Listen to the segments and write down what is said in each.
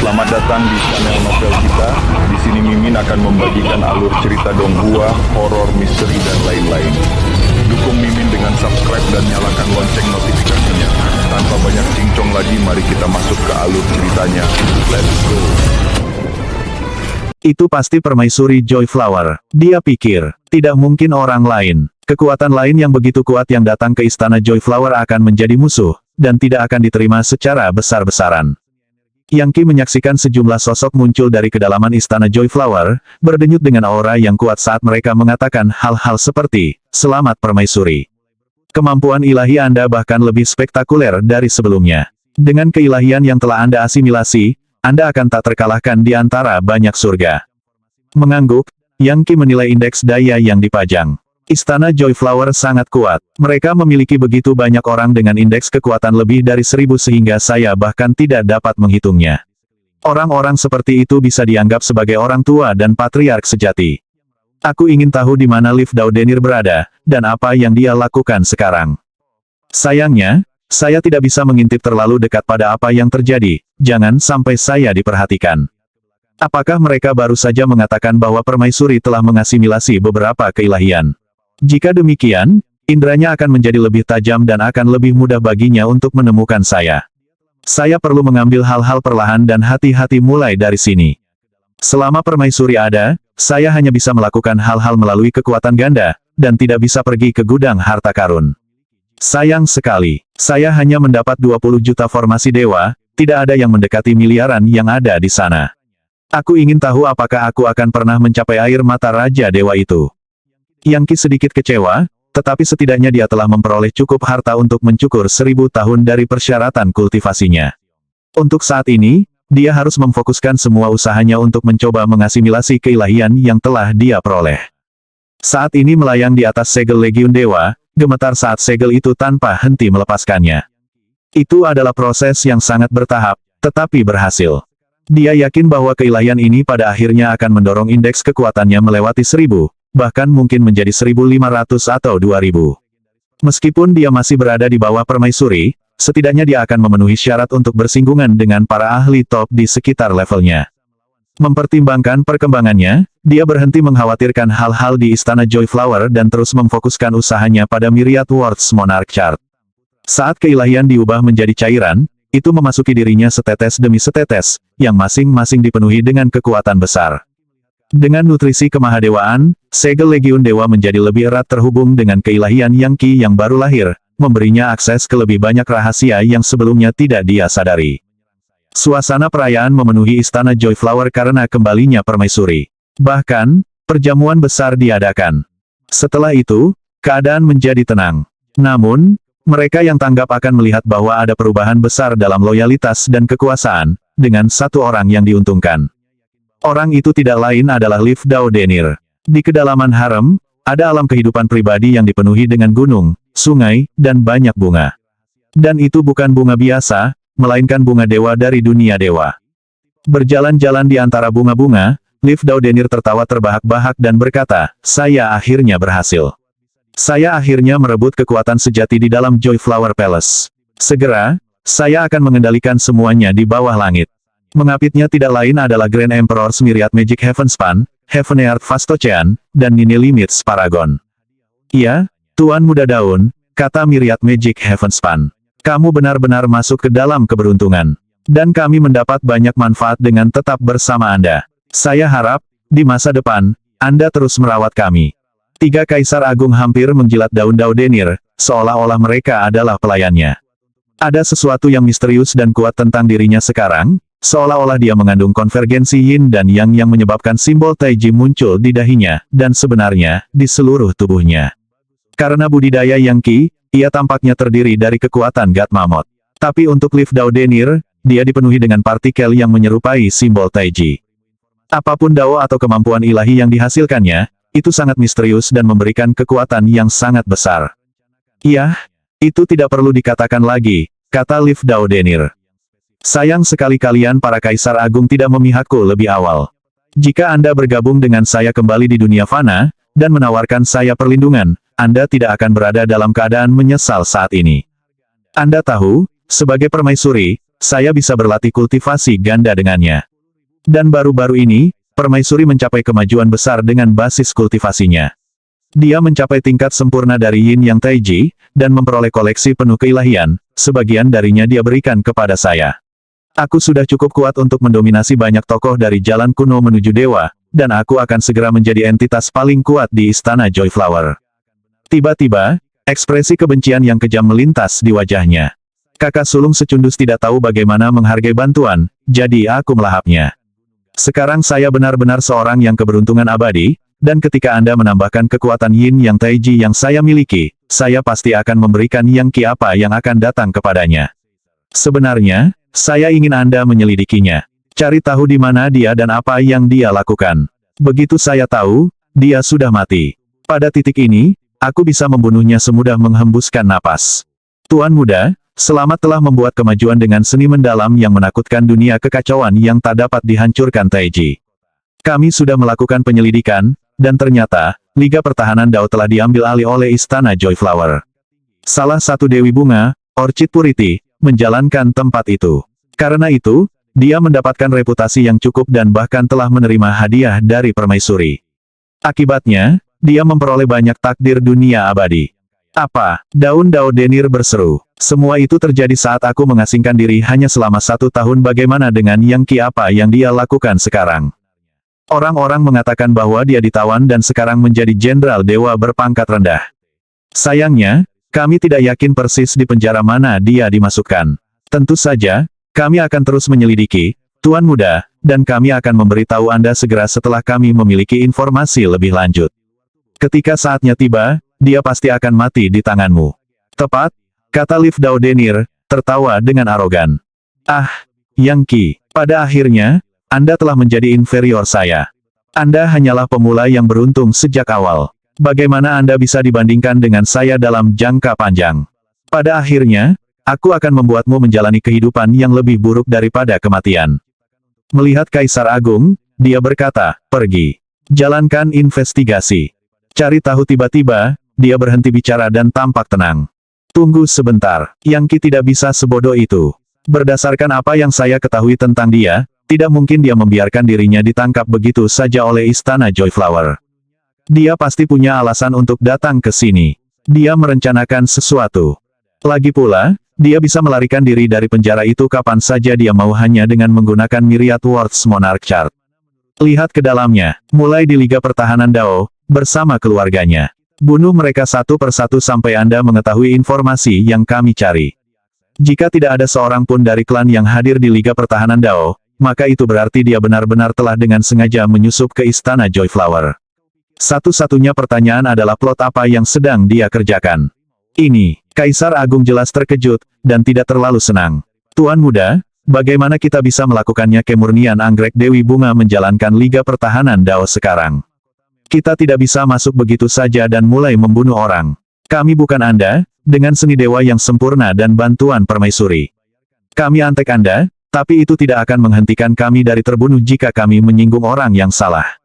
Selamat datang di channel novel kita. Di sini Mimin akan membagikan alur cerita donghua, horor, misteri, dan lain-lain. Dukung Mimin dengan subscribe dan nyalakan lonceng notifikasinya. Tanpa banyak cincong lagi, mari kita masuk ke alur ceritanya. Let's go. Itu pasti permaisuri Joy Flower. Dia pikir, tidak mungkin orang lain. Kekuatan lain yang begitu kuat yang datang ke istana Joy Flower akan menjadi musuh, dan tidak akan diterima secara besar-besaran. Yang Qi menyaksikan sejumlah sosok muncul dari kedalaman istana Joy Flower, berdenyut dengan aura yang kuat saat mereka mengatakan hal-hal seperti, "Selamat permaisuri. Kemampuan ilahi Anda bahkan lebih spektakuler dari sebelumnya. Dengan keilahian yang telah Anda asimilasi, Anda akan tak terkalahkan di antara banyak surga." Mengangguk, Yang Qi menilai indeks daya yang dipajang. Istana Joy Flower sangat kuat. Mereka memiliki begitu banyak orang dengan indeks kekuatan lebih dari 1000 sehingga saya bahkan tidak dapat menghitungnya. Orang-orang seperti itu bisa dianggap sebagai orang tua dan patriark sejati. Aku ingin tahu di mana Liv Daudenir berada, dan apa yang dia lakukan sekarang. Sayangnya, saya tidak bisa mengintip terlalu dekat pada apa yang terjadi, jangan sampai saya diperhatikan. Apakah mereka baru saja mengatakan bahwa permaisuri telah mengasimilasi beberapa keilahian? Jika demikian, indranya akan menjadi lebih tajam dan akan lebih mudah baginya untuk menemukan saya. Saya perlu mengambil hal-hal perlahan dan hati-hati mulai dari sini. Selama permaisuri ada, saya hanya bisa melakukan hal-hal melalui kekuatan ganda, dan tidak bisa pergi ke gudang harta karun. Sayang sekali, saya hanya mendapat 20 juta formasi dewa, tidak ada yang mendekati miliaran yang ada di sana. Aku ingin tahu apakah aku akan pernah mencapai air mata Raja Dewa itu. Yang Qi sedikit kecewa, tetapi setidaknya dia telah memperoleh cukup harta untuk mencukur 1000 tahun dari persyaratan kultivasinya. Untuk saat ini, dia harus memfokuskan semua usahanya untuk mencoba mengasimilasi keilahian yang telah dia peroleh. Saat ini melayang di atas segel Legiun Dewa, gemetar saat segel itu tanpa henti melepaskannya. Itu adalah proses yang sangat bertahap, tetapi berhasil. Dia yakin bahwa keilahian ini pada akhirnya akan mendorong indeks kekuatannya melewati 1000, bahkan mungkin menjadi 1500 atau 2000. Meskipun dia masih berada di bawah permaisuri, setidaknya dia akan memenuhi syarat untuk bersinggungan dengan para ahli top di sekitar levelnya. Mempertimbangkan perkembangannya, dia berhenti mengkhawatirkan hal-hal di istana Joy Flower dan terus memfokuskan usahanya pada Myriad Worlds Monarch Chart. Saat keilahian diubah menjadi cairan, itu memasuki dirinya setetes demi setetes, yang masing-masing dipenuhi dengan kekuatan besar. Dengan nutrisi kemahadewaan, segel Legiun Dewa menjadi lebih erat terhubung dengan keilahian Yang Qi yang baru lahir, memberinya akses ke lebih banyak rahasia yang sebelumnya tidak dia sadari. Suasana perayaan memenuhi istana Joy Flower karena kembalinya permaisuri. Bahkan, perjamuan besar diadakan. Setelah itu, keadaan menjadi tenang. Namun, mereka yang tanggap akan melihat bahwa ada perubahan besar dalam loyalitas dan kekuasaan, dengan satu orang yang diuntungkan. Orang itu tidak lain adalah Liv Daudenir. Di kedalaman harem, ada alam kehidupan pribadi yang dipenuhi dengan gunung, sungai, dan banyak bunga. Dan itu bukan bunga biasa, melainkan bunga dewa dari dunia dewa. Berjalan-jalan di antara bunga-bunga, Liv Daudenir tertawa terbahak-bahak dan berkata, "Saya akhirnya berhasil. Saya akhirnya merebut kekuatan sejati di dalam Joy Flower Palace. Segera, saya akan mengendalikan semuanya di bawah langit." Mengapitnya tidak lain adalah Grand Emperor Myriad Magic Heavenspan, Heavenearth Vastocean, dan Nini Limits Paragon. "Iya, Tuan Muda Daun," kata Myriad Magic Heavenspan. "Kamu benar-benar masuk ke dalam keberuntungan. Dan kami mendapat banyak manfaat dengan tetap bersama Anda. Saya harap, di masa depan, Anda terus merawat kami." Tiga Kaisar Agung hampir menjilat daun Daudenir, seolah-olah mereka adalah pelayannya. Ada sesuatu yang misterius dan kuat tentang dirinya sekarang, seolah-olah dia mengandung konvergensi yin dan yang menyebabkan simbol Taiji muncul di dahinya, dan sebenarnya, di seluruh tubuhnya. Karena budidaya Yang Qi, ia tampaknya terdiri dari kekuatan God Mammoth. Tapi untuk Liv Daudenir, dia dipenuhi dengan partikel yang menyerupai simbol Taiji. Apapun dao atau kemampuan ilahi yang dihasilkannya, itu sangat misterius dan memberikan kekuatan yang sangat besar. "Iya, itu tidak perlu dikatakan lagi," kata Liv Daudenir. "Sayang sekali kalian para Kaisar Agung tidak memihakku lebih awal. Jika Anda bergabung dengan saya kembali di dunia fana, dan menawarkan saya perlindungan, Anda tidak akan berada dalam keadaan menyesal saat ini. Anda tahu, sebagai permaisuri, saya bisa berlatih kultivasi ganda dengannya. Dan baru-baru ini, Permaisuri mencapai kemajuan besar dengan basis kultivasinya. Dia mencapai tingkat sempurna dari Yin Yang Taiji, dan memperoleh koleksi penuh keilahian, sebagian darinya dia berikan kepada saya. Aku sudah cukup kuat untuk mendominasi banyak tokoh dari jalan kuno menuju dewa, dan aku akan segera menjadi entitas paling kuat di Istana Joy Flower. Tiba-tiba, ekspresi kebencian yang kejam melintas di wajahnya. Kakak sulung secundus tidak tahu bagaimana menghargai bantuan, jadi aku melahapnya. Sekarang saya benar-benar seorang yang keberuntungan abadi, dan ketika Anda menambahkan kekuatan Yin Yang Taiji yang saya miliki, saya pasti akan memberikan Yang Qi apa yang akan datang kepadanya. Sebenarnya, saya ingin Anda menyelidikinya. Cari tahu di mana dia dan apa yang dia lakukan. Begitu saya tahu, dia sudah mati. Pada titik ini, aku bisa membunuhnya semudah menghembuskan napas. Tuan Muda, selamat telah membuat kemajuan dengan seni mendalam yang menakutkan dunia kekacauan yang tak dapat dihancurkan Taiji. Kami sudah melakukan penyelidikan, dan ternyata, Liga Pertahanan Dao telah diambil alih oleh Istana Joy Flower. Salah satu Dewi Bunga, Orchid Purity, menjalankan tempat itu. Karena itu, dia mendapatkan reputasi yang cukup dan bahkan telah menerima hadiah dari Permaisuri. Akibatnya, dia memperoleh banyak takdir dunia abadi. Apa? Daun Dao Denir berseru. Semua itu terjadi saat aku mengasingkan diri hanya selama 1 tahun. Bagaimana dengan Yang Qi apa yang dia lakukan sekarang? Orang-orang mengatakan bahwa dia ditawan dan sekarang menjadi jenderal dewa berpangkat rendah. Sayangnya, kami tidak yakin persis di penjara mana dia dimasukkan. Tentu saja, kami akan terus menyelidiki, Tuan Muda, dan kami akan memberitahu Anda segera setelah kami memiliki informasi lebih lanjut. Ketika saatnya tiba, dia pasti akan mati di tanganmu. Tepat, kata Liv Dao Denir, tertawa dengan arogan. Ah, Yang Qi, pada akhirnya, Anda telah menjadi inferior saya. Anda hanyalah pemula yang beruntung sejak awal. Bagaimana Anda bisa dibandingkan dengan saya dalam jangka panjang? Pada akhirnya, aku akan membuatmu menjalani kehidupan yang lebih buruk daripada kematian. Melihat Kaisar Agung, dia berkata, pergi. Jalankan investigasi. Cari tahu. Tiba-tiba, dia berhenti bicara dan tampak tenang. Tunggu sebentar, Yang Qi tidak bisa sebodoh itu. Berdasarkan apa yang saya ketahui tentang dia, tidak mungkin dia membiarkan dirinya ditangkap begitu saja oleh Istana Joy Flower. Dia pasti punya alasan untuk datang ke sini. Dia merencanakan sesuatu. Lagi pula, dia bisa melarikan diri dari penjara itu kapan saja dia mau hanya dengan menggunakan Myriad Words Monarch Chart. Lihat ke dalamnya, mulai di Liga Pertahanan Dao, bersama keluarganya. Bunuh mereka satu persatu sampai Anda mengetahui informasi yang kami cari. Jika tidak ada seorang pun dari klan yang hadir di Liga Pertahanan Dao, maka itu berarti dia benar-benar telah dengan sengaja menyusup ke Istana Joy Flower. Satu-satunya pertanyaan adalah plot apa yang sedang dia kerjakan. Ini, Kaisar Agung jelas terkejut, dan tidak terlalu senang. Tuan Muda, bagaimana kita bisa melakukannya? Kemurnian Anggrek Dewi Bunga menjalankan Liga Pertahanan Dao sekarang. Kita tidak bisa masuk begitu saja dan mulai membunuh orang. Kami bukan Anda, dengan seni dewa yang sempurna dan bantuan Permaisuri. Kami antek Anda, tapi itu tidak akan menghentikan kami dari terbunuh jika kami menyinggung orang yang salah.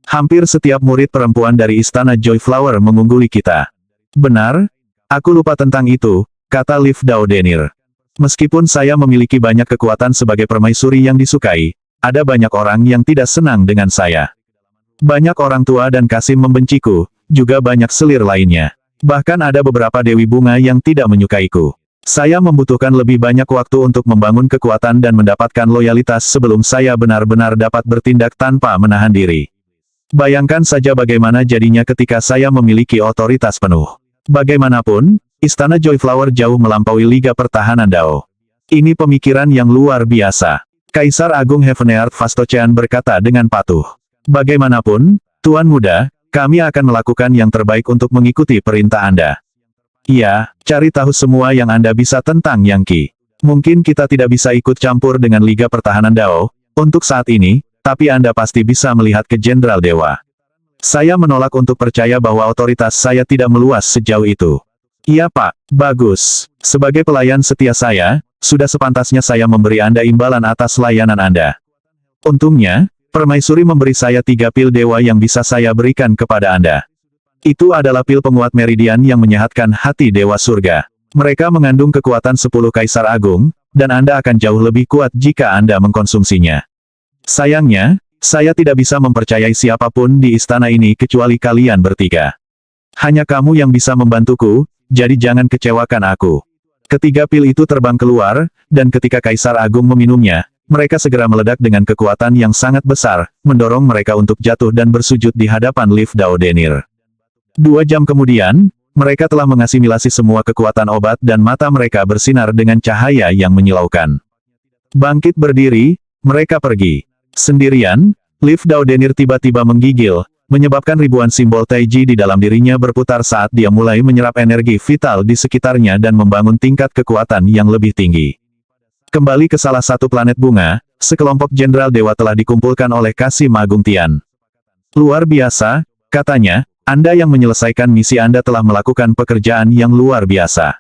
Hampir setiap murid perempuan dari Istana Joy Flower mengungguli kita. Benar? Aku lupa tentang itu, kata Liv Dao Denir. Meskipun saya memiliki banyak kekuatan sebagai permaisuri yang disukai, ada banyak orang yang tidak senang dengan saya. Banyak orang tua dan Kasim membenciku, juga banyak selir lainnya. Bahkan ada beberapa Dewi Bunga yang tidak menyukaiku. Saya membutuhkan lebih banyak waktu untuk membangun kekuatan dan mendapatkan loyalitas sebelum saya benar-benar dapat bertindak tanpa menahan diri. Bayangkan saja bagaimana jadinya ketika saya memiliki otoritas penuh. Bagaimanapun, Istana Joy Flower jauh melampaui Liga Pertahanan Dao. Ini pemikiran yang luar biasa. Kaisar Agung Heaveneard Vastocean berkata dengan patuh. Bagaimanapun, Tuan Muda, kami akan melakukan yang terbaik untuk mengikuti perintah Anda. Iya, cari tahu semua yang Anda bisa tentang Yang Qi. Mungkin kita tidak bisa ikut campur dengan Liga Pertahanan Dao, untuk saat ini, tapi Anda pasti bisa melihat ke Jenderal Dewa. Saya menolak untuk percaya bahwa otoritas saya tidak meluas sejauh itu. Iya Pak, bagus. Sebagai pelayan setia saya, sudah sepantasnya saya memberi Anda imbalan atas layanan Anda. Untungnya, Permaisuri memberi saya 3 pil dewa yang bisa saya berikan kepada Anda. Itu adalah pil penguat meridian yang menyehatkan hati Dewa Surga. Mereka mengandung kekuatan 10 Kaisar Agung, dan Anda akan jauh lebih kuat jika Anda mengkonsumsinya. Sayangnya, saya tidak bisa mempercayai siapapun di istana ini kecuali kalian bertiga. Hanya kamu yang bisa membantuku, jadi jangan kecewakan aku. Ketiga pil itu terbang keluar, dan ketika Kaisar Agung meminumnya, mereka segera meledak dengan kekuatan yang sangat besar, mendorong mereka untuk jatuh dan bersujud di hadapan Liv Daodenir. 2 jam kemudian, mereka telah mengasimilasi semua kekuatan obat dan mata mereka bersinar dengan cahaya yang menyilaukan. Bangkit berdiri, mereka pergi. Sendirian, Liv Daodenir tiba-tiba menggigil, menyebabkan ribuan simbol Taiji di dalam dirinya berputar saat dia mulai menyerap energi vital di sekitarnya dan membangun tingkat kekuatan yang lebih tinggi. Kembali ke salah satu planet bunga, sekelompok jenderal dewa telah dikumpulkan oleh Kasim Agung Tian. Luar biasa, katanya, Anda yang menyelesaikan misi Anda telah melakukan pekerjaan yang luar biasa.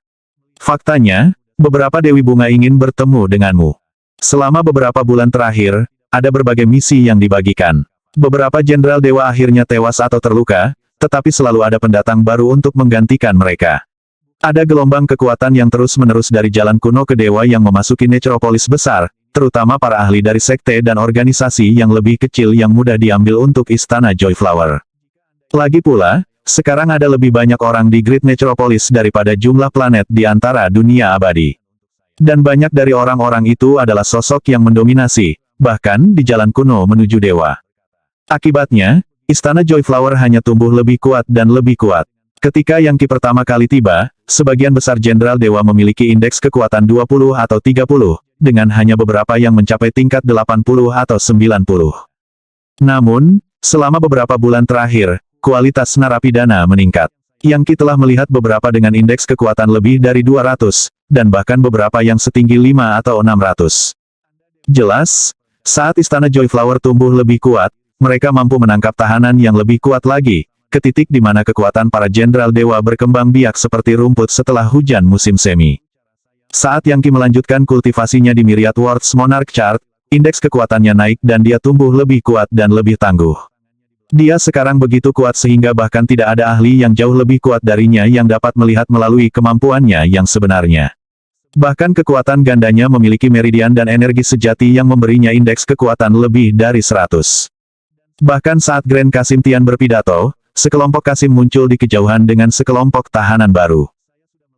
Faktanya, beberapa Dewi Bunga ingin bertemu denganmu. Selama beberapa bulan terakhir, ada berbagai misi yang dibagikan. Beberapa jenderal dewa akhirnya tewas atau terluka, tetapi selalu ada pendatang baru untuk menggantikan mereka. Ada gelombang kekuatan yang terus-menerus dari jalan kuno ke dewa yang memasuki Necropolis besar, terutama para ahli dari sekte dan organisasi yang lebih kecil yang mudah diambil untuk istana Joyflower. Lagi pula, sekarang ada lebih banyak orang di Great Necropolis daripada jumlah planet di antara dunia abadi. Dan banyak dari orang-orang itu adalah sosok yang mendominasi, bahkan di jalan kuno menuju dewa. Akibatnya, istana Joyflower hanya tumbuh lebih kuat dan lebih kuat. Ketika Yangki pertama kali tiba, sebagian besar jenderal dewa memiliki indeks kekuatan 20 atau 30, dengan hanya beberapa yang mencapai tingkat 80 atau 90. Namun, selama beberapa bulan terakhir, kualitas narapidana meningkat. Yangki telah melihat beberapa dengan indeks kekuatan lebih dari 200, dan bahkan beberapa yang setinggi 5 atau 600. Jelas, saat istana Joyflower tumbuh lebih kuat, mereka mampu menangkap tahanan yang lebih kuat lagi, ke titik di mana kekuatan para jenderal dewa berkembang biak seperti rumput setelah hujan musim semi. Saat Yangki melanjutkan kultivasinya di Myriad Worlds Monarch Chart, indeks kekuatannya naik dan dia tumbuh lebih kuat dan lebih tangguh. Dia sekarang begitu kuat sehingga bahkan tidak ada ahli yang jauh lebih kuat darinya yang dapat melihat melalui kemampuannya yang sebenarnya. Bahkan kekuatan gandanya memiliki meridian dan energi sejati yang memberinya indeks kekuatan lebih dari 100. Bahkan saat Grand Kasim Tian berpidato, sekelompok Kasim muncul di kejauhan dengan sekelompok tahanan baru.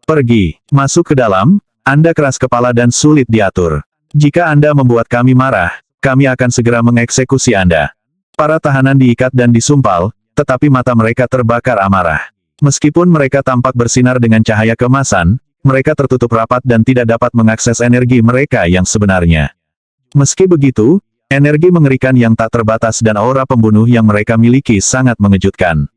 Pergi, masuk ke dalam, Anda keras kepala dan sulit diatur. Jika Anda membuat kami marah, kami akan segera mengeksekusi Anda. Para tahanan diikat dan disumpal, tetapi mata mereka terbakar amarah. Meskipun mereka tampak bersinar dengan cahaya keemasan, mereka tertutup rapat dan tidak dapat mengakses energi mereka yang sebenarnya. Meski begitu, energi mengerikan yang tak terbatas dan aura pembunuh yang mereka miliki sangat mengejutkan.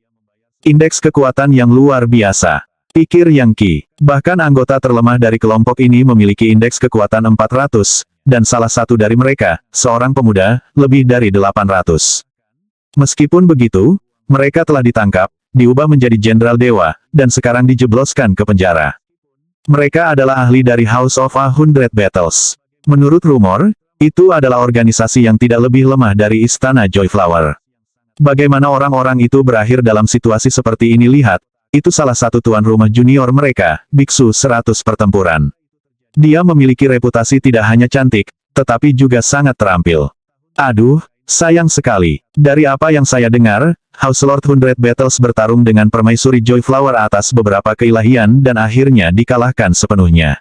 Indeks kekuatan yang luar biasa. Pikir Yangki. Bahkan anggota terlemah dari kelompok ini memiliki indeks kekuatan 400, dan salah satu dari mereka, seorang pemuda, lebih dari 800. Meskipun begitu, mereka telah ditangkap, diubah menjadi jenderal dewa, dan sekarang dijebloskan ke penjara. Mereka adalah ahli dari House of 100 Battles. Menurut rumor, itu adalah organisasi yang tidak lebih lemah dari istana Joyflower. Bagaimana orang-orang itu berakhir dalam situasi seperti ini? Lihat, itu salah satu tuan rumah junior mereka, Biksu 100 Pertempuran. Dia memiliki reputasi tidak hanya cantik, tetapi juga sangat terampil. Aduh, sayang sekali. Dari apa yang saya dengar, House Lord 100 Battles bertarung dengan permaisuri Joyflower atas beberapa keilahian dan akhirnya dikalahkan sepenuhnya.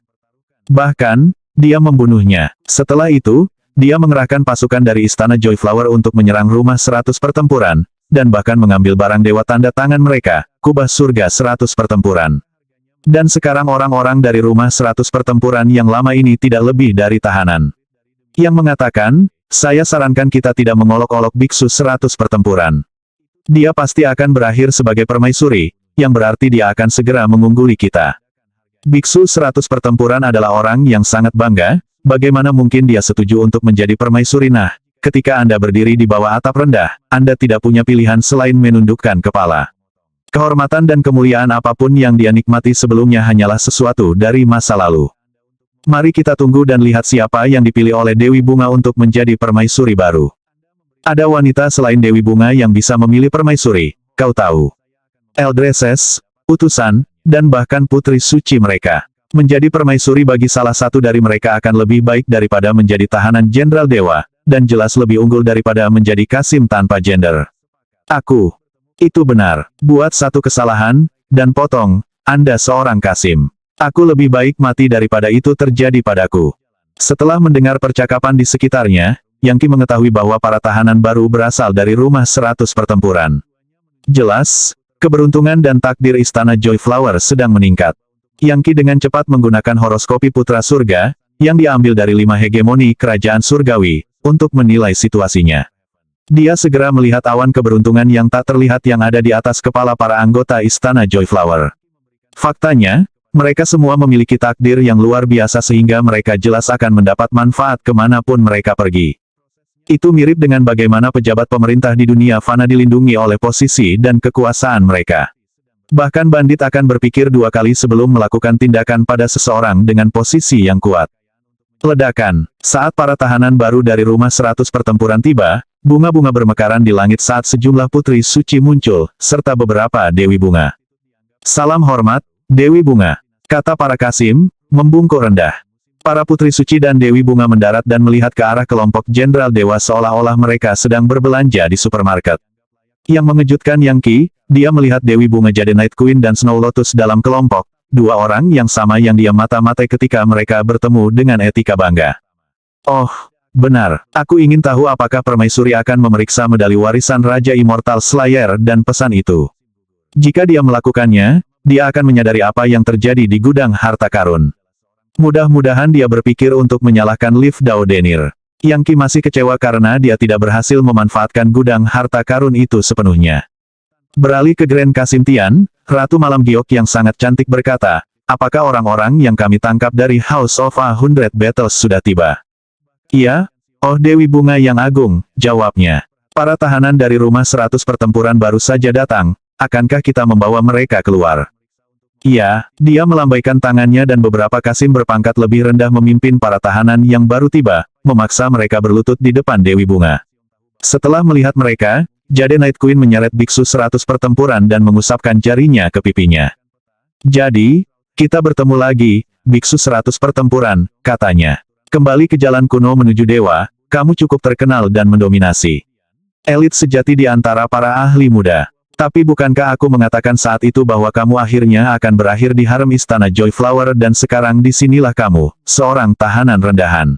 Bahkan, dia membunuhnya. Setelah itu, dia mengerahkan pasukan dari istana Joyflower untuk menyerang rumah 100 Pertempuran, dan bahkan mengambil barang dewa tanda tangan mereka, kubah surga 100 Pertempuran. Dan sekarang orang-orang dari rumah 100 Pertempuran yang lama ini tidak lebih dari tahanan. Yang mengatakan, saya sarankan kita tidak mengolok-olok Biksu 100 Pertempuran. Dia pasti akan berakhir sebagai permaisuri, yang berarti dia akan segera mengungguli kita. Biksu 100 Pertempuran adalah orang yang sangat bangga, bagaimana mungkin dia setuju untuk menjadi permaisuri? Nah, ketika Anda berdiri di bawah atap rendah, Anda tidak punya pilihan selain menundukkan kepala. Kehormatan dan kemuliaan apapun yang dia nikmati sebelumnya hanyalah sesuatu dari masa lalu. Mari kita tunggu dan lihat siapa yang dipilih oleh Dewi Bunga untuk menjadi permaisuri baru. Ada wanita selain Dewi Bunga yang bisa memilih permaisuri, kau tahu. Eldresses, utusan, dan bahkan putri suci mereka. Menjadi permaisuri bagi salah satu dari mereka akan lebih baik daripada menjadi tahanan Jenderal Dewa, dan jelas lebih unggul daripada menjadi Kasim tanpa gender. Aku. Itu benar. Buat satu kesalahan, dan potong, Anda seorang Kasim. Aku lebih baik mati daripada itu terjadi padaku. Setelah mendengar percakapan di sekitarnya, Yang Qi mengetahui bahwa para tahanan baru berasal dari rumah 100 pertempuran. Jelas, keberuntungan dan takdir istana Joy Flower sedang meningkat. Yang Qi dengan cepat menggunakan horoskopi putra surga, yang diambil dari 5 hegemoni kerajaan surgawi, untuk menilai situasinya. Dia segera melihat awan keberuntungan yang tak terlihat yang ada di atas kepala para anggota istana Joy Flower. Faktanya, mereka semua memiliki takdir yang luar biasa sehingga mereka jelas akan mendapat manfaat kemanapun mereka pergi. Itu mirip dengan bagaimana pejabat pemerintah di dunia fana dilindungi oleh posisi dan kekuasaan mereka. Bahkan bandit akan berpikir 2 kali sebelum melakukan tindakan pada seseorang dengan posisi yang kuat. Ledakan. Saat para tahanan baru dari rumah 100 pertempuran tiba, bunga-bunga bermekaran di langit saat sejumlah putri suci muncul, serta beberapa dewi bunga. Salam hormat, Dewi Bunga, kata para Kasim, membungkuk rendah. Para putri suci dan Dewi Bunga mendarat dan melihat ke arah kelompok Jenderal Dewa seolah-olah mereka sedang berbelanja di supermarket. Yang mengejutkan Yang Qi, dia melihat Dewi Bunga Jade Night Queen dan Snow Lotus dalam kelompok, 2 orang yang sama yang dia mata-matai ketika mereka bertemu dengan etika bangga. Oh, benar, aku ingin tahu apakah permaisuri akan memeriksa medali warisan Raja Immortal Slayer dan pesan itu. Jika dia melakukannya, dia akan menyadari apa yang terjadi di gudang harta karun. Mudah-mudahan dia berpikir untuk menyalahkan Liv Dao Denir. Yang Qi masih kecewa karena dia tidak berhasil memanfaatkan gudang harta karun itu sepenuhnya. Beralih ke Grand Kasim Tian, Ratu Malam Giok yang sangat cantik berkata, apakah orang-orang yang kami tangkap dari House of 100 Battles sudah tiba? Iya, oh Dewi Bunga yang agung, jawabnya. Para tahanan dari rumah 100 pertempuran baru saja datang, akankah kita membawa mereka keluar? Iya, dia melambaikan tangannya dan beberapa Kasim berpangkat lebih rendah memimpin para tahanan yang baru tiba, memaksa mereka berlutut di depan Dewi Bunga. Setelah melihat mereka, Jade Night Queen menyeret biksu 100 pertempuran dan mengusapkan jarinya ke pipinya. Jadi, kita bertemu lagi, biksu 100 pertempuran, katanya. Kembali ke jalan kuno menuju dewa, kamu cukup terkenal dan mendominasi. Elit sejati di antara para ahli muda. Tapi bukankah aku mengatakan saat itu bahwa kamu akhirnya akan berakhir di harem istana Joy Flower dan sekarang disinilah kamu, seorang tahanan rendahan.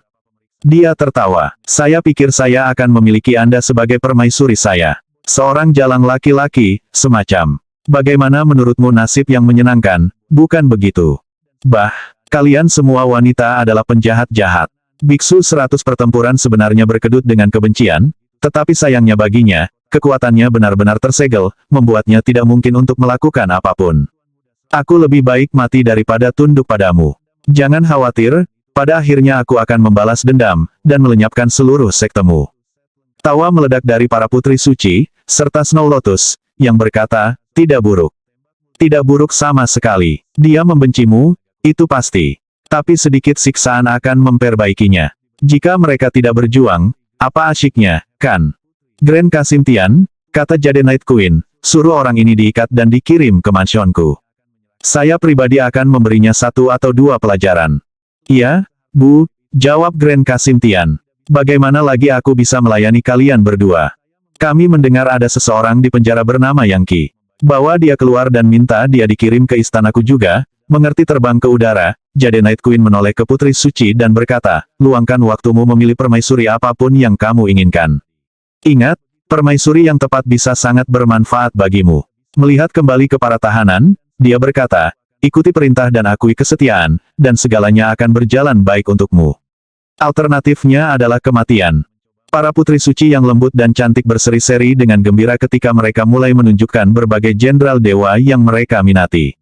Dia tertawa. Saya pikir saya akan memiliki Anda sebagai permaisuri saya. Seorang jalang laki-laki, semacam. Bagaimana menurutmu nasib yang menyenangkan, bukan begitu? Bah, kalian semua wanita adalah penjahat jahat. Biksu 100 pertempuran sebenarnya berkedut dengan kebencian, tetapi sayangnya baginya, kekuatannya benar-benar tersegel, membuatnya tidak mungkin untuk melakukan apapun. Aku lebih baik mati daripada tunduk padamu. Jangan khawatir, pada akhirnya aku akan membalas dendam, dan melenyapkan seluruh sektemu. Tawa meledak dari para putri suci, serta Snow Lotus, yang berkata, tidak buruk. Tidak buruk sama sekali. Dia membencimu, itu pasti. Tapi sedikit siksaan akan memperbaikinya. Jika mereka tidak berjuang, apa asyiknya, kan? Grand Kasim Tian, kata Jade Night Queen, suruh orang ini diikat dan dikirim ke mansionku. Saya pribadi akan memberinya 1 atau 2 pelajaran. Iya, Bu, jawab Grand Kasim Tian. Bagaimana lagi aku bisa melayani kalian berdua? Kami mendengar ada seseorang di penjara bernama Yang Qi. Bawa dia keluar dan minta dia dikirim ke istanaku juga, mengerti terbang ke udara. Jade Night Queen menoleh ke putri suci dan berkata, luangkan waktumu memilih permaisuri apapun yang kamu inginkan. Ingat, permaisuri yang tepat bisa sangat bermanfaat bagimu. Melihat kembali ke para tahanan, dia berkata, ikuti perintah dan akui kesetiaan, dan segalanya akan berjalan baik untukmu. Alternatifnya adalah kematian. Para putri suci yang lembut dan cantik berseri-seri dengan gembira ketika mereka mulai menunjukkan berbagai jenderal dewa yang mereka minati.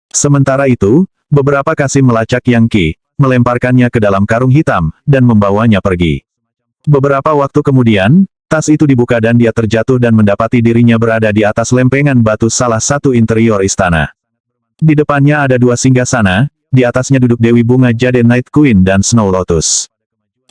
Sementara itu, beberapa Kasim melacak Yang Qi, melemparkannya ke dalam karung hitam, dan membawanya pergi. Beberapa waktu kemudian, tas itu dibuka dan dia terjatuh dan mendapati dirinya berada di atas lempengan batu salah satu interior istana. Di depannya ada 2 singgasana, di atasnya duduk Dewi Bunga Jade Night Queen dan Snow Lotus.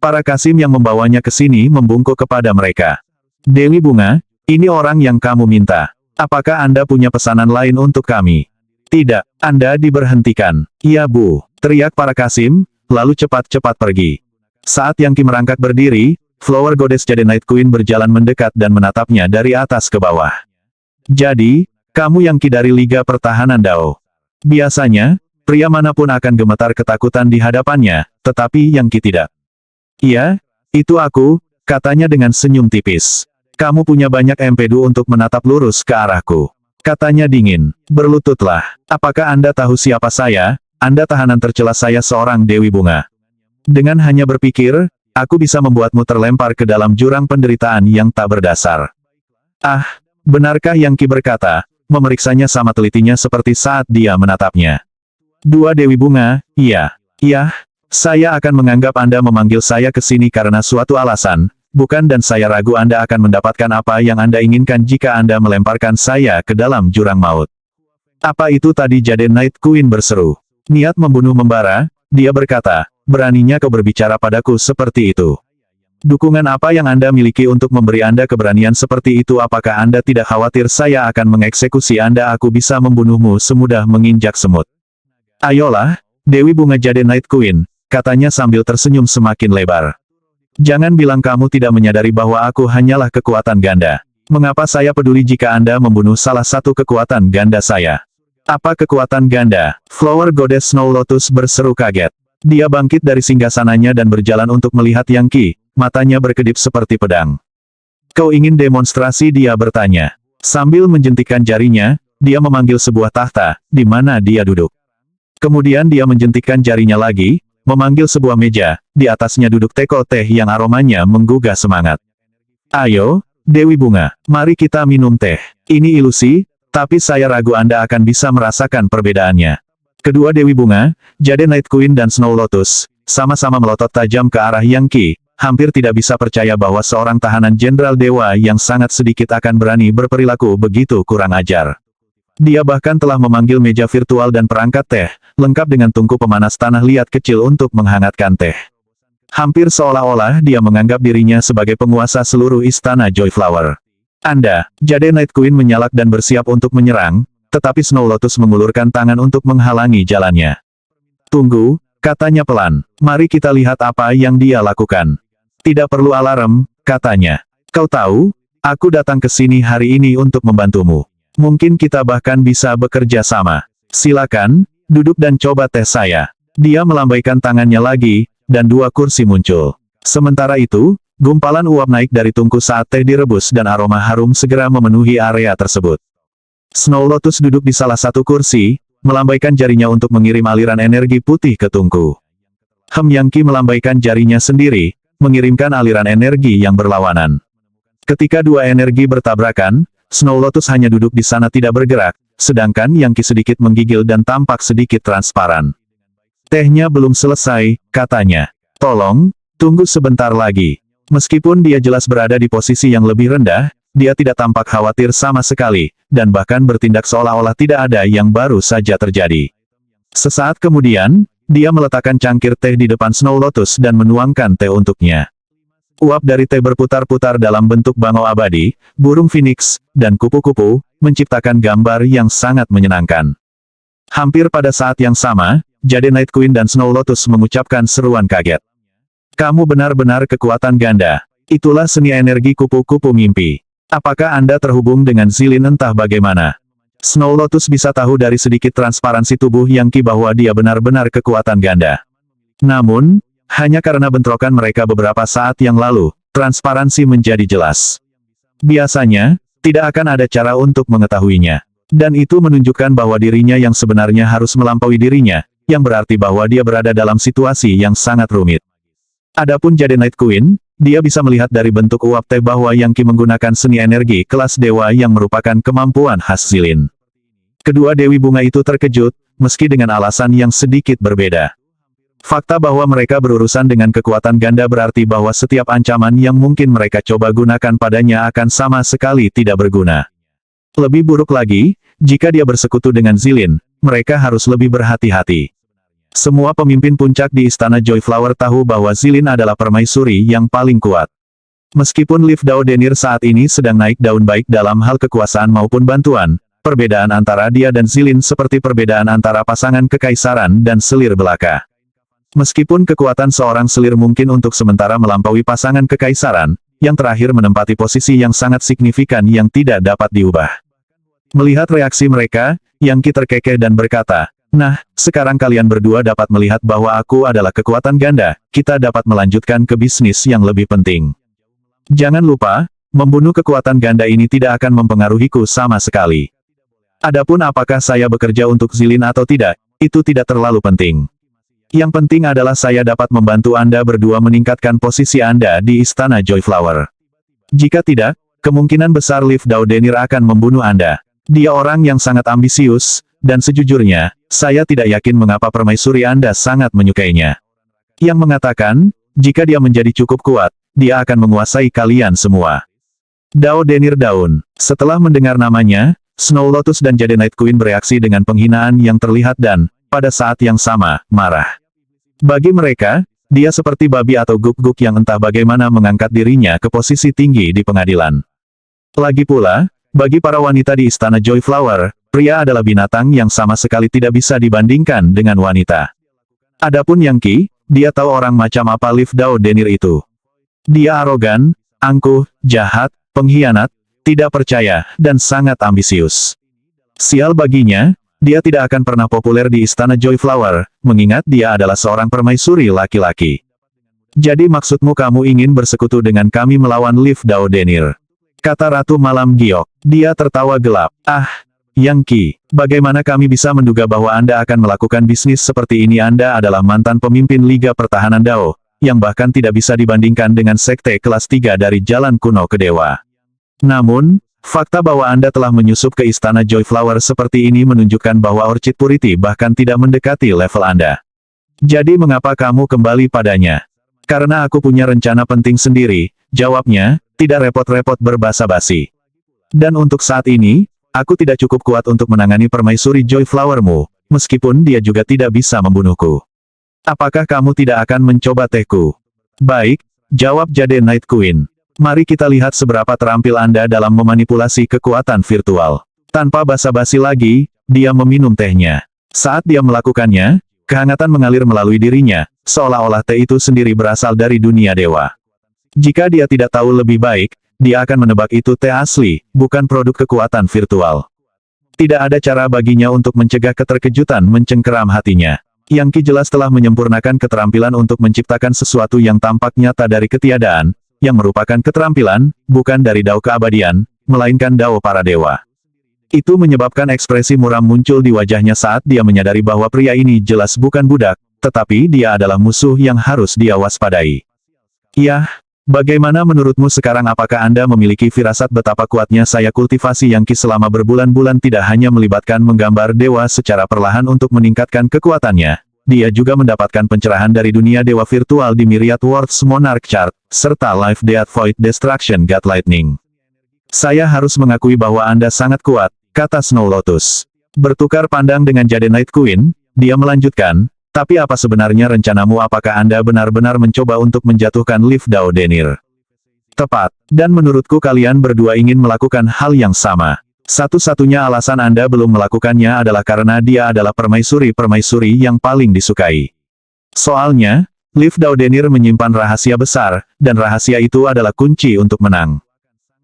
Para Kasim yang membawanya ke sini membungkuk kepada mereka. Dewi Bunga, ini orang yang kamu minta. Apakah Anda punya pesanan lain untuk kami? Tidak, Anda diberhentikan. Iya Bu, Teriak para Kasim, lalu cepat-cepat pergi. Saat Yang Qi merangkak berdiri, Flower Goddess Jade Night Queen berjalan mendekat dan menatapnya dari atas ke bawah. Jadi, kamu Yang Qi dari Liga Pertahanan Dao. Biasanya, pria manapun akan gemetar ketakutan di hadapannya, tetapi Yang Qi tidak. Iya, itu aku, katanya dengan senyum tipis. Kamu punya banyak empedu untuk menatap lurus ke arahku. Katanya dingin. Berlututlah. Apakah Anda tahu siapa saya? Anda tahanan tercela saya seorang Dewi Bunga. Dengan hanya berpikir, aku bisa membuatmu terlempar ke dalam jurang penderitaan yang tak berdasar. Ah, benarkah Yang Qi berkata, memeriksanya sama telitinya seperti saat dia menatapnya. Dua Dewi Bunga, iya. Iya, saya akan menganggap Anda memanggil saya ke sini karena suatu alasan, bukan, dan saya ragu Anda akan mendapatkan apa yang Anda inginkan jika Anda melemparkan saya ke dalam jurang maut. Apa itu tadi? Jade Night Queen berseru. Niat membunuh membara, dia berkata, beraninya kau berbicara padaku seperti itu. Dukungan apa yang Anda miliki untuk memberi Anda keberanian seperti itu? Apakah Anda tidak khawatir saya akan mengeksekusi Anda? Aku bisa membunuhmu semudah menginjak semut. Ayolah, Dewi Bunga Jade Night Queen, katanya sambil tersenyum semakin lebar. Jangan bilang kamu tidak menyadari bahwa aku hanyalah kekuatan ganda. Mengapa saya peduli jika Anda membunuh salah satu kekuatan ganda saya? Apa kekuatan ganda? Flower Goddess Snow Lotus berseru kaget. Dia bangkit dari singgasananya dan berjalan untuk melihat Yang Qi, matanya berkedip seperti pedang. Kau ingin demonstrasi? Dia bertanya. Sambil menjentikkan jarinya, dia memanggil sebuah tahta, di mana dia duduk. Kemudian dia menjentikkan jarinya lagi, memanggil sebuah meja, di atasnya duduk teko teh yang aromanya menggugah semangat. Ayo, Dewi Bunga, mari kita minum teh. Ini ilusi, tapi saya ragu Anda akan bisa merasakan perbedaannya. Kedua Dewi Bunga, Jade Night Queen dan Snow Lotus, sama-sama melotot tajam ke arah Yang Qi, hampir tidak bisa percaya bahwa seorang tahanan jenderal dewa yang sangat sedikit akan berani berperilaku begitu kurang ajar. Dia bahkan telah memanggil meja virtual dan perangkat teh, lengkap dengan tungku pemanas tanah liat kecil untuk menghangatkan teh. Hampir seolah-olah dia menganggap dirinya sebagai penguasa seluruh istana Joy Flower. Anda, Jade Night Queen menyalak dan bersiap untuk menyerang, tetapi Snow Lotus mengulurkan tangan untuk menghalangi jalannya. Tunggu, katanya pelan. Mari kita lihat apa yang dia lakukan. Tidak perlu alarm, katanya. Kau tahu, aku datang ke sini hari ini untuk membantumu. Mungkin kita bahkan bisa bekerja sama. Silakan, duduk dan coba tes saya. Dia melambaikan tangannya lagi, dan dua kursi muncul. Sementara itu, gumpalan uap naik dari tungku saat teh direbus dan aroma harum segera memenuhi area tersebut. Snow Lotus duduk di salah satu kursi, melambaikan jarinya untuk mengirim aliran energi putih ke tungku. Yang Qi melambaikan jarinya sendiri, mengirimkan aliran energi yang berlawanan. Ketika dua energi bertabrakan, Snow Lotus hanya duduk di sana tidak bergerak, sedangkan Yang Qi sedikit menggigil dan tampak sedikit transparan. Tehnya belum selesai, katanya. Tolong, tunggu sebentar lagi. Meskipun dia jelas berada di posisi yang lebih rendah, dia tidak tampak khawatir sama sekali, dan bahkan bertindak seolah-olah tidak ada yang baru saja terjadi. Sesaat kemudian, dia meletakkan cangkir teh di depan Snow Lotus dan menuangkan teh untuknya. Uap dari teh berputar-putar dalam bentuk bangau abadi, burung phoenix, dan kupu-kupu, menciptakan gambar yang sangat menyenangkan. Hampir pada saat yang sama, Jade Night Queen dan Snow Lotus mengucapkan seruan kaget. Kamu benar-benar kekuatan ganda. Itulah seni energi kupu-kupu mimpi. Apakah Anda terhubung dengan Zilin entah bagaimana? Snow Lotus bisa tahu dari sedikit transparansi tubuh Yang Qi bahwa dia benar-benar kekuatan ganda. Namun, hanya karena bentrokan mereka beberapa saat yang lalu, transparansi menjadi jelas. Biasanya, tidak akan ada cara untuk mengetahuinya. Dan itu menunjukkan bahwa dirinya yang sebenarnya harus melampaui dirinya, yang berarti bahwa dia berada dalam situasi yang sangat rumit. Adapun Jade Night Queen, dia bisa melihat dari bentuk uap teh bahwa Yang Qi menggunakan seni energi kelas dewa yang merupakan kemampuan khas Zilin. Kedua Dewi Bunga itu terkejut, meski dengan alasan yang sedikit berbeda. Fakta bahwa mereka berurusan dengan kekuatan ganda berarti bahwa setiap ancaman yang mungkin mereka coba gunakan padanya akan sama sekali tidak berguna. Lebih buruk lagi, jika dia bersekutu dengan Zilin, mereka harus lebih berhati-hati. Semua pemimpin puncak di Istana Joy Flower tahu bahwa Zilin adalah permaisuri yang paling kuat. Meskipun Liv Dao Denir saat ini sedang naik daun baik dalam hal kekuasaan maupun bantuan, perbedaan antara dia dan Zilin seperti perbedaan antara pasangan kekaisaran dan selir belaka. Meskipun kekuatan seorang selir mungkin untuk sementara melampaui pasangan kekaisaran, yang terakhir menempati posisi yang sangat signifikan yang tidak dapat diubah. Melihat reaksi mereka, Yang Qi terkekeh dan berkata, "Nah, sekarang kalian berdua dapat melihat bahwa aku adalah kekuatan ganda, kita dapat melanjutkan ke bisnis yang lebih penting. Jangan lupa, membunuh kekuatan ganda ini tidak akan mempengaruhiku sama sekali. Adapun apakah saya bekerja untuk Zilin atau tidak, itu tidak terlalu penting. Yang penting adalah saya dapat membantu Anda berdua meningkatkan posisi Anda di Istana Joy Flower. Jika tidak, kemungkinan besar Liv Daudenir akan membunuh Anda. Dia orang yang sangat ambisius, dan sejujurnya, saya tidak yakin mengapa permaisuri Anda sangat menyukainya. Yang mengatakan, jika dia menjadi cukup kuat, dia akan menguasai kalian semua." Daudenir Daun. Setelah mendengar namanya, Snow Lotus dan Jade Night Queen bereaksi dengan penghinaan yang terlihat dan, pada saat yang sama, marah. Bagi mereka, dia seperti babi atau guk-guk yang entah bagaimana mengangkat dirinya ke posisi tinggi di pengadilan. Lagi pula, bagi para wanita di Istana Joy Flower, pria adalah binatang yang sama sekali tidak bisa dibandingkan dengan wanita. Adapun Yang Qi, dia tahu orang macam apa Liv Daudenir itu. Dia arogan, angkuh, jahat, pengkhianat, tidak percaya, dan sangat ambisius. Sial baginya, dia tidak akan pernah populer di Istana Joy Flower, mengingat dia adalah seorang permaisuri laki-laki. "Jadi maksudmu kamu ingin bersekutu dengan kami melawan Liv Daudenir?" kata Ratu Malam Giok. Dia tertawa gelap. "Ah, Yang Qi, bagaimana kami bisa menduga bahwa Anda akan melakukan bisnis seperti ini? Anda adalah mantan pemimpin Liga Pertahanan Dao, yang bahkan tidak bisa dibandingkan dengan sekte kelas 3 dari jalan kuno ke dewa. Namun, fakta bahwa Anda telah menyusup ke Istana Joy Flower seperti ini menunjukkan bahwa Orchid Purity bahkan tidak mendekati level Anda. Jadi mengapa kamu kembali padanya?" "Karena aku punya rencana penting sendiri," jawabnya, tidak repot-repot berbasa-basi. "Dan untuk saat ini, aku tidak cukup kuat untuk menangani permaisuri Joy Flowermu, meskipun dia juga tidak bisa membunuhku. Apakah kamu tidak akan mencoba tehku?" "Baik," jawab Jade Night Queen. "Mari kita lihat seberapa terampil Anda dalam memanipulasi kekuatan virtual." Tanpa basa-basi lagi, dia meminum tehnya. Saat dia melakukannya, kehangatan mengalir melalui dirinya, seolah-olah teh itu sendiri berasal dari dunia dewa. Jika dia tidak tahu lebih baik, dia akan menebak itu teh asli, bukan produk kekuatan virtual. Tidak ada cara baginya untuk mencegah keterkejutan mencengkeram hatinya. Yang Qi jelas telah menyempurnakan keterampilan untuk menciptakan sesuatu yang tampak nyata dari ketiadaan, yang merupakan keterampilan, bukan dari dao keabadian, melainkan dao para dewa. Itu menyebabkan ekspresi muram muncul di wajahnya saat dia menyadari bahwa pria ini jelas bukan budak, tetapi dia adalah musuh yang harus dia waspadai. "Yah, bagaimana menurutmu sekarang? Apakah Anda memiliki firasat betapa kuatnya saya kultivasi Yang Qi selama berbulan-bulan tidak hanya melibatkan menggambar dewa secara perlahan untuk meningkatkan kekuatannya, dia juga mendapatkan pencerahan dari dunia dewa virtual di Myriad Worlds Monarch Chart, serta Life Death Void Destruction God Lightning. Saya harus mengakui bahwa Anda sangat kuat," kata Snow Lotus. Bertukar pandang dengan Jade Night Queen, dia melanjutkan, "Tapi apa sebenarnya rencanamu? Apakah Anda benar-benar mencoba untuk menjatuhkan Liv Daudenir?" "Tepat, dan menurutku kalian berdua ingin melakukan hal yang sama. Satu-satunya alasan Anda belum melakukannya adalah karena dia adalah permaisuri-permaisuri yang paling disukai. Soalnya, Liv Daudenir menyimpan rahasia besar, dan rahasia itu adalah kunci untuk menang."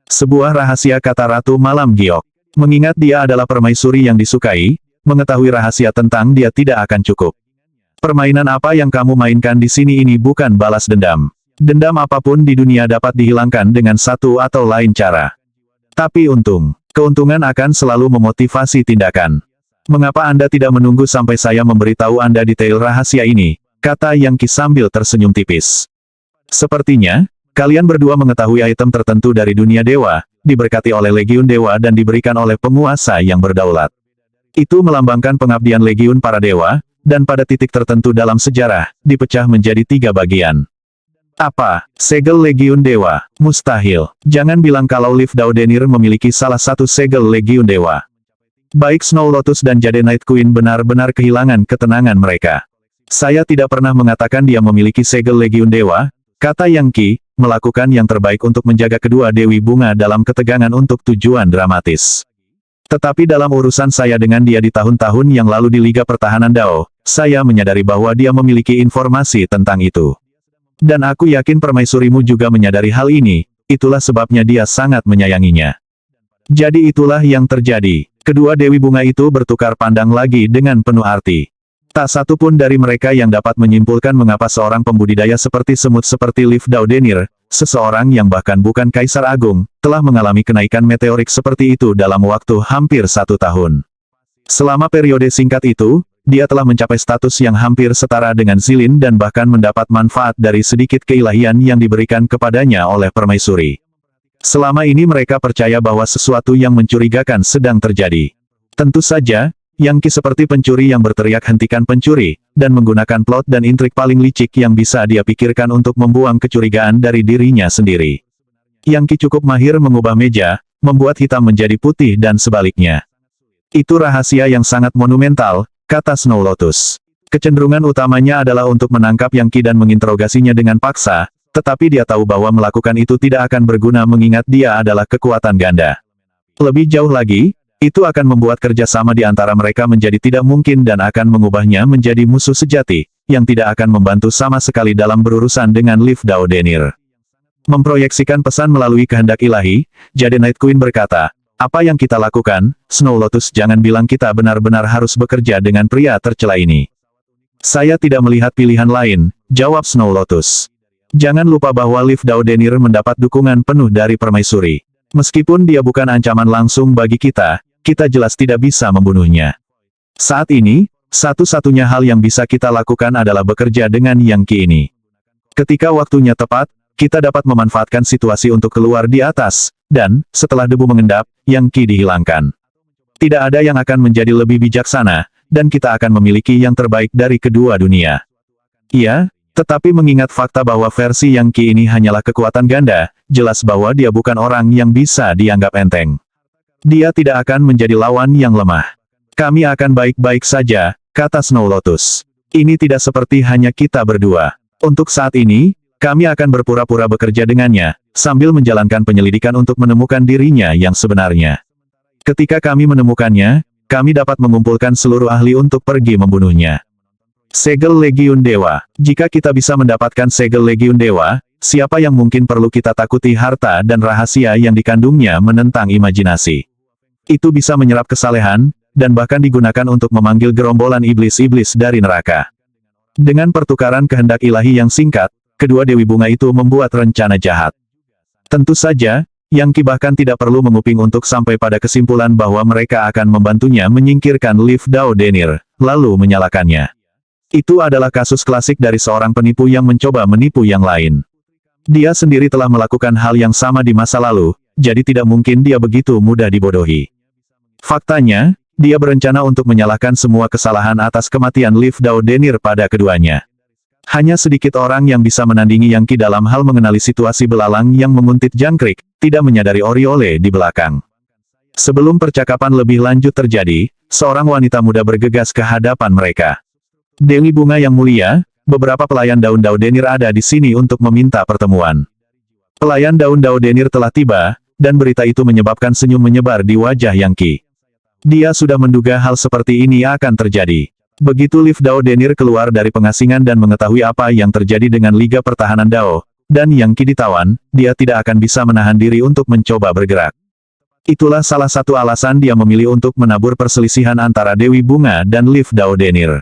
"Sebuah rahasia," kata Ratu Malam Giok. Mengingat dia adalah permaisuri yang disukai, mengetahui rahasia tentang dia tidak akan cukup. "Permainan apa yang kamu mainkan di sini? Ini bukan balas dendam. Dendam apapun di dunia dapat dihilangkan dengan satu atau lain cara. Tapi keuntungan akan selalu memotivasi tindakan. Mengapa Anda tidak menunggu sampai saya memberitahu Anda detail rahasia ini?" kata Yang Qi sambil tersenyum tipis. "Sepertinya, kalian berdua mengetahui item tertentu dari dunia dewa, diberkati oleh Legiun Dewa dan diberikan oleh penguasa yang berdaulat. Itu melambangkan pengabdian Legiun para dewa, dan pada titik tertentu dalam sejarah, dipecah menjadi 3 bagian. Apa? Segel Legiun Dewa? Mustahil. Jangan bilang kalau Liv Daudenir memiliki salah satu segel Legiun Dewa." Baik Snow Lotus dan Jade Night Queen benar-benar kehilangan ketenangan mereka. "Saya tidak pernah mengatakan dia memiliki segel Legiun Dewa," kata Yang Qi, melakukan yang terbaik untuk menjaga kedua Dewi Bunga dalam ketegangan untuk tujuan dramatis. Tetapi dalam urusan saya dengan dia di tahun-tahun yang lalu di Liga Pertahanan Dao, saya menyadari bahwa dia memiliki informasi tentang itu. Dan aku yakin permaisurimu juga menyadari hal ini, itulah sebabnya dia sangat menyayanginya. Jadi itulah yang terjadi. Kedua Dewi Bunga itu bertukar pandang lagi dengan penuh arti. Tak satu pun dari mereka yang dapat menyimpulkan mengapa seorang pembudidaya seperti semut seperti Liv Daudenir, seseorang yang bahkan bukan Kaisar Agung, telah mengalami kenaikan meteorik seperti itu dalam waktu hampir 1 tahun. Selama periode singkat itu, dia telah mencapai status yang hampir setara dengan Zilin dan bahkan mendapat manfaat dari sedikit keilahian yang diberikan kepadanya oleh permaisuri. Selama ini mereka percaya bahwa sesuatu yang mencurigakan sedang terjadi. Tentu saja, Yang Qi seperti pencuri yang berteriak hentikan pencuri, dan menggunakan plot dan intrik paling licik yang bisa dia pikirkan untuk membuang kecurigaan dari dirinya sendiri. Yang Qi cukup mahir mengubah meja, membuat hitam menjadi putih dan sebaliknya. Itu rahasia yang sangat monumental, kata Snow Lotus. Kecenderungan utamanya adalah untuk menangkap Yang Qi dan menginterogasinya dengan paksa, tetapi dia tahu bahwa melakukan itu tidak akan berguna mengingat dia adalah kekuatan ganda. Lebih jauh lagi, itu akan membuat kerjasama di antara mereka menjadi tidak mungkin dan akan mengubahnya menjadi musuh sejati, yang tidak akan membantu sama sekali dalam berurusan dengan Liv Daudenir. Memproyeksikan pesan melalui kehendak ilahi, Jade Night Queen berkata, apa yang kita lakukan, Snow Lotus jangan bilang kita benar-benar harus bekerja dengan pria tercela ini. Saya tidak melihat pilihan lain, jawab Snow Lotus. Jangan lupa bahwa Liv Daudenir mendapat dukungan penuh dari permaisuri. Meskipun dia bukan ancaman langsung bagi kita, kita jelas tidak bisa membunuhnya. Saat ini, satu-satunya hal yang bisa kita lakukan adalah bekerja dengan Yang Qi ini. Ketika waktunya tepat, kita dapat memanfaatkan situasi untuk keluar di atas, dan, setelah debu mengendap, Yang Qi dihilangkan. Tidak ada yang akan menjadi lebih bijaksana, dan kita akan memiliki yang terbaik dari kedua dunia. Iya, tetapi mengingat fakta bahwa versi Yang Qi ini hanyalah kekuatan ganda, jelas bahwa dia bukan orang yang bisa dianggap enteng. Dia tidak akan menjadi lawan yang lemah. Kami akan baik-baik saja, kata Snow Lotus. Ini tidak seperti hanya kita berdua. Untuk saat ini, kami akan berpura-pura bekerja dengannya, sambil menjalankan penyelidikan untuk menemukan dirinya yang sebenarnya. Ketika kami menemukannya, kami dapat mengumpulkan seluruh ahli untuk pergi membunuhnya. Segel Legiun Dewa. Jika kita bisa mendapatkan segel Legiun Dewa, siapa yang mungkin perlu kita takuti? Harta dan rahasia yang dikandungnya menentang imajinasi. Itu bisa menyerap kesalehan, dan bahkan digunakan untuk memanggil gerombolan iblis-iblis dari neraka. Dengan pertukaran kehendak ilahi yang singkat, kedua Dewi Bunga itu membuat rencana jahat. Tentu saja, Yang Qi bahkan tidak perlu menguping untuk sampai pada kesimpulan bahwa mereka akan membantunya menyingkirkan Liv Daudenir, lalu menyalakannya. Itu adalah kasus klasik dari seorang penipu yang mencoba menipu yang lain. Dia sendiri telah melakukan hal yang sama di masa lalu, jadi tidak mungkin dia begitu mudah dibodohi. Faktanya, dia berencana untuk menyalahkan semua kesalahan atas kematian Liv Daudenir pada keduanya. Hanya sedikit orang yang bisa menandingi Yang Qi dalam hal mengenali situasi belalang yang menguntit jangkrik, tidak menyadari Oriole di belakang. Sebelum percakapan lebih lanjut terjadi, seorang wanita muda bergegas ke hadapan mereka. Dewi Bunga yang mulia, beberapa pelayan daun Daudenir ada di sini untuk meminta pertemuan. Pelayan daun Daudenir telah tiba, dan berita itu menyebabkan senyum menyebar di wajah Yang Qi. Dia sudah menduga hal seperti ini akan terjadi. Begitu Liv Daudenir keluar dari pengasingan dan mengetahui apa yang terjadi dengan Liga Pertahanan Dao, dan Yang Qi ditawan, dia tidak akan bisa menahan diri untuk mencoba bergerak. Itulah salah satu alasan dia memilih untuk menabur perselisihan antara Dewi Bunga dan Liv Daudenir.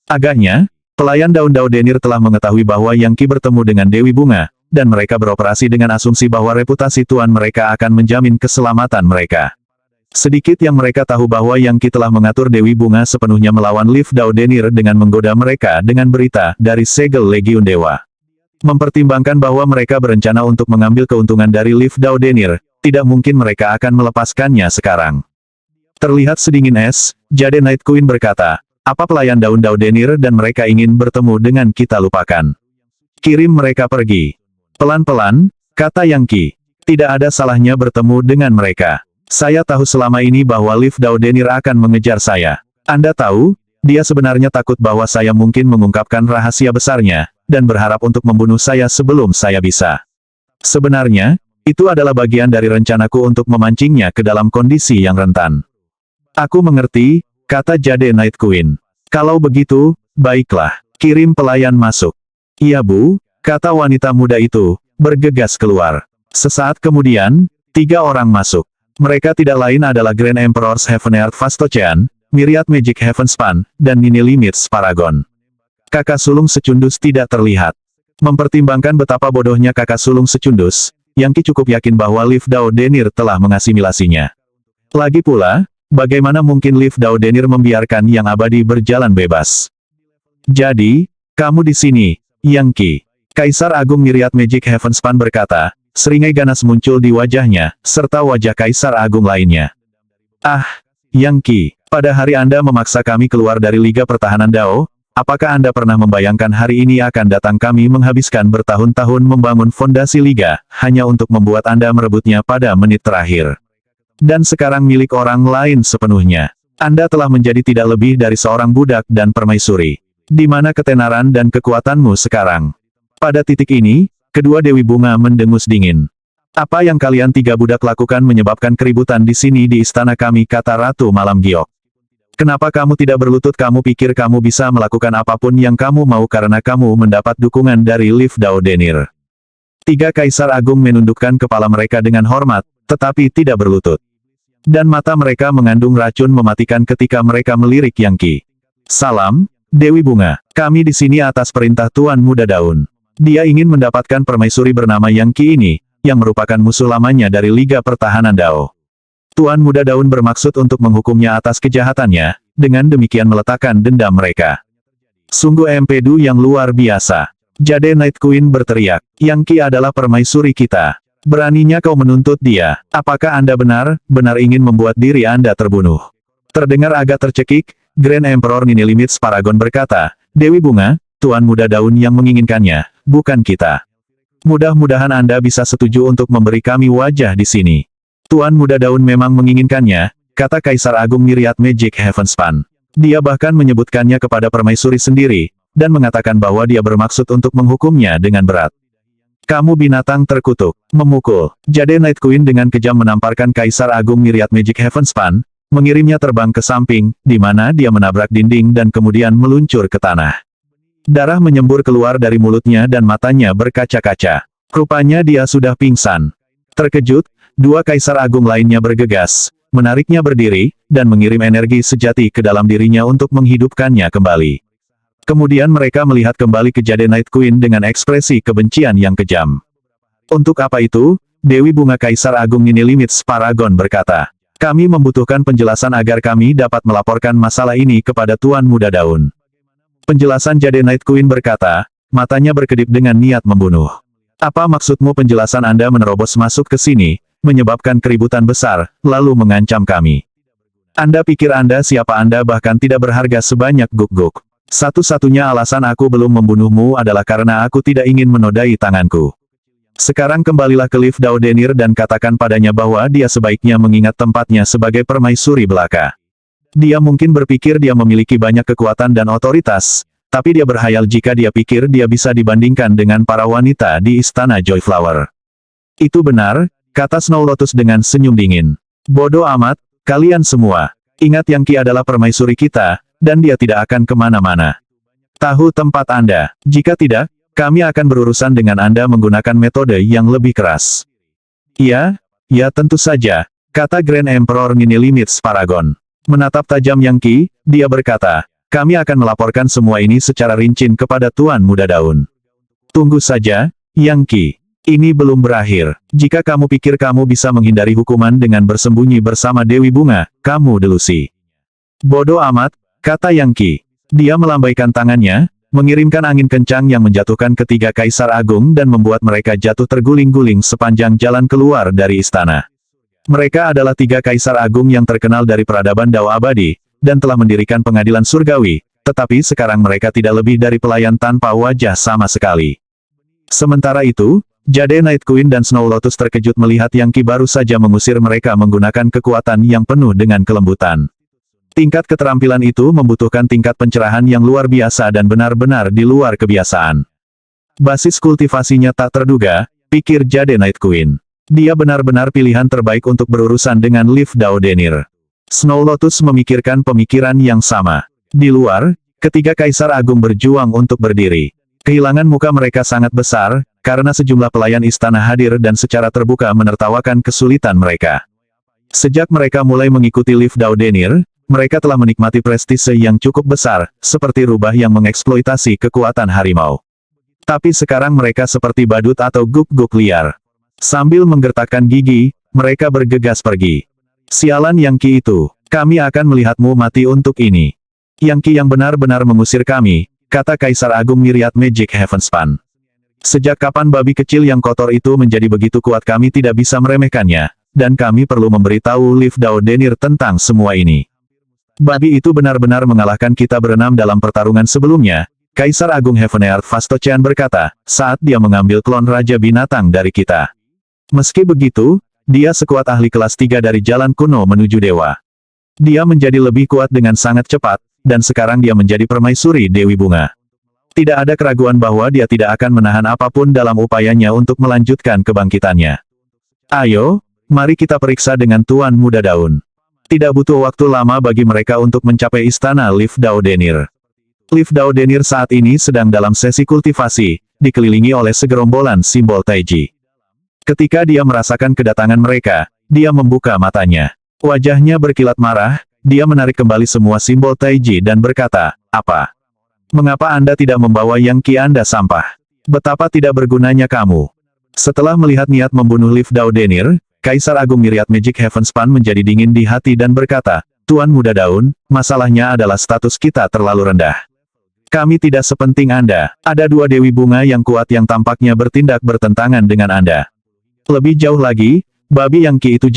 Agaknya, pelayan daun Daudenir telah mengetahui bahwa Yang Qi bertemu dengan Dewi Bunga, dan mereka beroperasi dengan asumsi bahwa reputasi tuan mereka akan menjamin keselamatan mereka. Sedikit yang mereka tahu bahwa Yang Qi telah mengatur Dewi Bunga sepenuhnya melawan Liv Daudenir dengan menggoda mereka dengan berita dari segel Legiun Dewa. Mempertimbangkan bahwa mereka berencana untuk mengambil keuntungan dari Liv Daudenir, tidak mungkin mereka akan melepaskannya sekarang. Terlihat sedingin es, Jade Night Queen berkata, apa pelayan daun Daudenir dan mereka ingin bertemu dengan kita lupakan. Kirim mereka pergi. Pelan-pelan, kata Yang Qi. Tidak ada salahnya bertemu dengan mereka. Saya tahu selama ini bahwa Liv Daudenir akan mengejar saya. Anda tahu, dia sebenarnya takut bahwa saya mungkin mengungkapkan rahasia besarnya, dan berharap untuk membunuh saya sebelum saya bisa. Sebenarnya, itu adalah bagian dari rencanaku untuk memancingnya ke dalam kondisi yang rentan. Aku mengerti, kata Jade Night Queen. Kalau begitu, baiklah, kirim pelayan masuk. Iya Bu, kata wanita muda itu, bergegas keluar. Sesaat kemudian, 3 orang masuk. Mereka tidak lain adalah Grand Emperor's Heaven Earth Vastocean, Myriad Magic Heaven Span, dan Nini Limits Paragon. Kakak sulung secundus tidak terlihat. Mempertimbangkan betapa bodohnya kakak sulung secundus, Yang Qi cukup yakin bahwa Liv Dao Denir telah mengasimilasinya. Lagi pula, bagaimana mungkin Liv Dao Denir membiarkan Yang Abadi berjalan bebas? Jadi, kamu di sini, Yang Qi. Kaisar Agung Myriad Magic Heaven Span berkata, seringai ganas muncul di wajahnya, serta wajah Kaisar Agung lainnya. Ah, Yang Qi, pada hari Anda memaksa kami keluar dari Liga Pertahanan Dao, apakah Anda pernah membayangkan hari ini akan datang kami menghabiskan bertahun-tahun membangun fondasi Liga, hanya untuk membuat Anda merebutnya pada menit terakhir? Dan sekarang milik orang lain sepenuhnya. Anda telah menjadi tidak lebih dari seorang budak dan permaisuri. Di mana ketenaran dan kekuatanmu sekarang? Pada titik ini, kedua Dewi Bunga mendengus dingin. Apa yang kalian 3 budak lakukan menyebabkan keributan di sini di istana kami, kata Ratu Malam Giok. Kenapa kamu tidak berlutut? Kamu pikir kamu bisa melakukan apapun yang kamu mau karena kamu mendapat dukungan dari Liv Dao Denir. 3 Kaisar Agung menundukkan kepala mereka dengan hormat, tetapi tidak berlutut. Dan mata mereka mengandung racun mematikan ketika mereka melirik Yang Qi. Salam, Dewi Bunga. Kami di sini atas perintah Tuan Muda Daun. Dia ingin mendapatkan permaisuri bernama Yang Qi ini, yang merupakan musuh lamanya dari Liga Pertahanan Dao. Tuan Muda Daun bermaksud untuk menghukumnya atas kejahatannya, dengan demikian meletakkan dendam mereka. Sungguh empedu yang luar biasa. Jade Night Queen berteriak, Yang Qi adalah permaisuri kita. Beraninya kau menuntut dia. Apakah Anda benar ingin membuat diri Anda terbunuh? Terdengar agak tercekik, Grand Emperor Nini Limits Paragon berkata, Dewi Bunga, Tuan Muda Daun yang menginginkannya, bukan kita. Mudah-mudahan Anda bisa setuju untuk memberi kami wajah di sini. Tuan Muda Daun memang menginginkannya, kata Kaisar Agung Myriad Magic Heaven Span. Dia bahkan menyebutkannya kepada permaisuri sendiri, dan mengatakan bahwa dia bermaksud untuk menghukumnya dengan berat. Kamu binatang terkutuk, memukul. Jade Night Queen dengan kejam menamparkan Kaisar Agung Myriad Magic Heaven Span, mengirimnya terbang ke samping, di mana dia menabrak dinding dan kemudian meluncur ke tanah. Darah menyembur keluar dari mulutnya dan matanya berkaca-kaca. Rupanya dia sudah pingsan. Terkejut, 2 Kaisar Agung lainnya bergegas, menariknya berdiri, dan mengirim energi sejati ke dalam dirinya untuk menghidupkannya kembali. Kemudian mereka melihat kembali ke Jade Night Queen dengan ekspresi kebencian yang kejam. Untuk apa itu? Dewi Bunga Kaisar Agung Nini Limits Paragon berkata, kami membutuhkan penjelasan agar kami dapat melaporkan masalah ini kepada Tuan Muda Daun. Penjelasan Jade Night Queen berkata, matanya berkedip dengan niat membunuh. Apa maksudmu? Penjelasan Anda menerobos masuk ke sini, menyebabkan keributan besar, lalu mengancam kami. Anda pikir Anda siapa? Anda bahkan tidak berharga sebanyak guk-guk. Satu-satunya alasan aku belum membunuhmu adalah karena aku tidak ingin menodai tanganku. Sekarang kembalilah ke Liv Dao Denir dan katakan padanya bahwa dia sebaiknya mengingat tempatnya sebagai permaisuri belaka. Dia mungkin berpikir dia memiliki banyak kekuatan dan otoritas, tapi dia berhayal jika dia pikir dia bisa dibandingkan dengan para wanita di Istana Joy Flower. Itu benar, kata Snow Lotus dengan senyum dingin. Bodoh amat, kalian semua. Ingat Yang Qi adalah permaisuri kita, dan dia tidak akan kemana-mana. Tahu tempat Anda. Jika tidak, kami akan berurusan dengan Anda menggunakan metode yang lebih keras. Iya, ya tentu saja, kata Grand Emperor Nini Limits Paragon. Menatap tajam Yang Qi, dia berkata, kami akan melaporkan semua ini secara rinci kepada Tuan Muda Daun. Tunggu saja, Yang Qi. Ini belum berakhir. Jika kamu pikir kamu bisa menghindari hukuman dengan bersembunyi bersama Dewi Bunga, kamu delusi. Bodoh amat, kata Yang Qi. Dia melambaikan tangannya, mengirimkan angin kencang yang menjatuhkan ketiga Kaisar Agung dan membuat mereka jatuh terguling-guling sepanjang jalan keluar dari istana. Mereka adalah 3 Kaisar Agung yang terkenal dari peradaban Dao Abadi, dan telah mendirikan pengadilan surgawi, tetapi sekarang mereka tidak lebih dari pelayan tanpa wajah sama sekali. Sementara itu, Jade Night Queen dan Snow Lotus terkejut melihat Yang Qi baru saja mengusir mereka menggunakan kekuatan yang penuh dengan kelembutan. Tingkat keterampilan itu membutuhkan tingkat pencerahan yang luar biasa dan benar-benar di luar kebiasaan. Basis kultivasinya tak terduga, pikir Jade Night Queen. Dia benar-benar pilihan terbaik untuk berurusan dengan Liv Dao Denir. Snow Lotus memikirkan pemikiran yang sama. Di luar, ketiga Kaisar Agung berjuang untuk berdiri. Kehilangan muka mereka sangat besar, karena sejumlah pelayan istana hadir dan secara terbuka menertawakan kesulitan mereka. Sejak mereka mulai mengikuti Liv Daudenir, mereka telah menikmati prestise yang cukup besar, seperti rubah yang mengeksploitasi kekuatan harimau. Tapi sekarang mereka seperti badut atau guk-guk liar. Sambil menggertakkan gigi, mereka bergegas pergi. Sialan Yang Qi itu, kami akan melihatmu mati untuk ini. Yang Qi yang benar-benar mengusir kami, kata Kaisar Agung Myriad Magic Heavenspan. Sejak kapan babi kecil yang kotor itu menjadi begitu kuat, kami tidak bisa meremehkannya, dan kami perlu memberitahu Liv Daudenir tentang semua ini. Babi itu benar-benar mengalahkan kita berenam dalam pertarungan sebelumnya, Kaisar Agung Heavenearth Vastocian berkata, saat dia mengambil klon Raja Binatang dari kita. Meski begitu, dia sekuat ahli kelas 3 dari jalan kuno menuju dewa. Dia menjadi lebih kuat dengan sangat cepat, dan sekarang dia menjadi permaisuri Dewi Bunga. Tidak ada keraguan bahwa dia tidak akan menahan apapun dalam upayanya untuk melanjutkan kebangkitannya. Ayo, mari kita periksa dengan Tuan Muda Daun. Tidak butuh waktu lama bagi mereka untuk mencapai istana Liv Daudenir. Liv Daudenir saat ini sedang dalam sesi kultivasi, dikelilingi oleh segerombolan simbol Taiji. Ketika dia merasakan kedatangan mereka, dia membuka matanya. Wajahnya berkilat marah, dia menarik kembali semua simbol Taiji dan berkata, apa? Mengapa Anda tidak membawa Yang Qi Anda sampah? Betapa tidak bergunanya kamu. Setelah melihat niat membunuh Liv Daudenir, Kaisar Agung Myriad Magic Heavenspan menjadi dingin di hati dan berkata, Tuan Muda Daun, masalahnya adalah status kita terlalu rendah. Kami tidak sepenting Anda. Ada dua Dewi Bunga yang kuat yang tampaknya bertindak bertentangan dengan Anda. Lebih jauh lagi, babi Yang Qi itu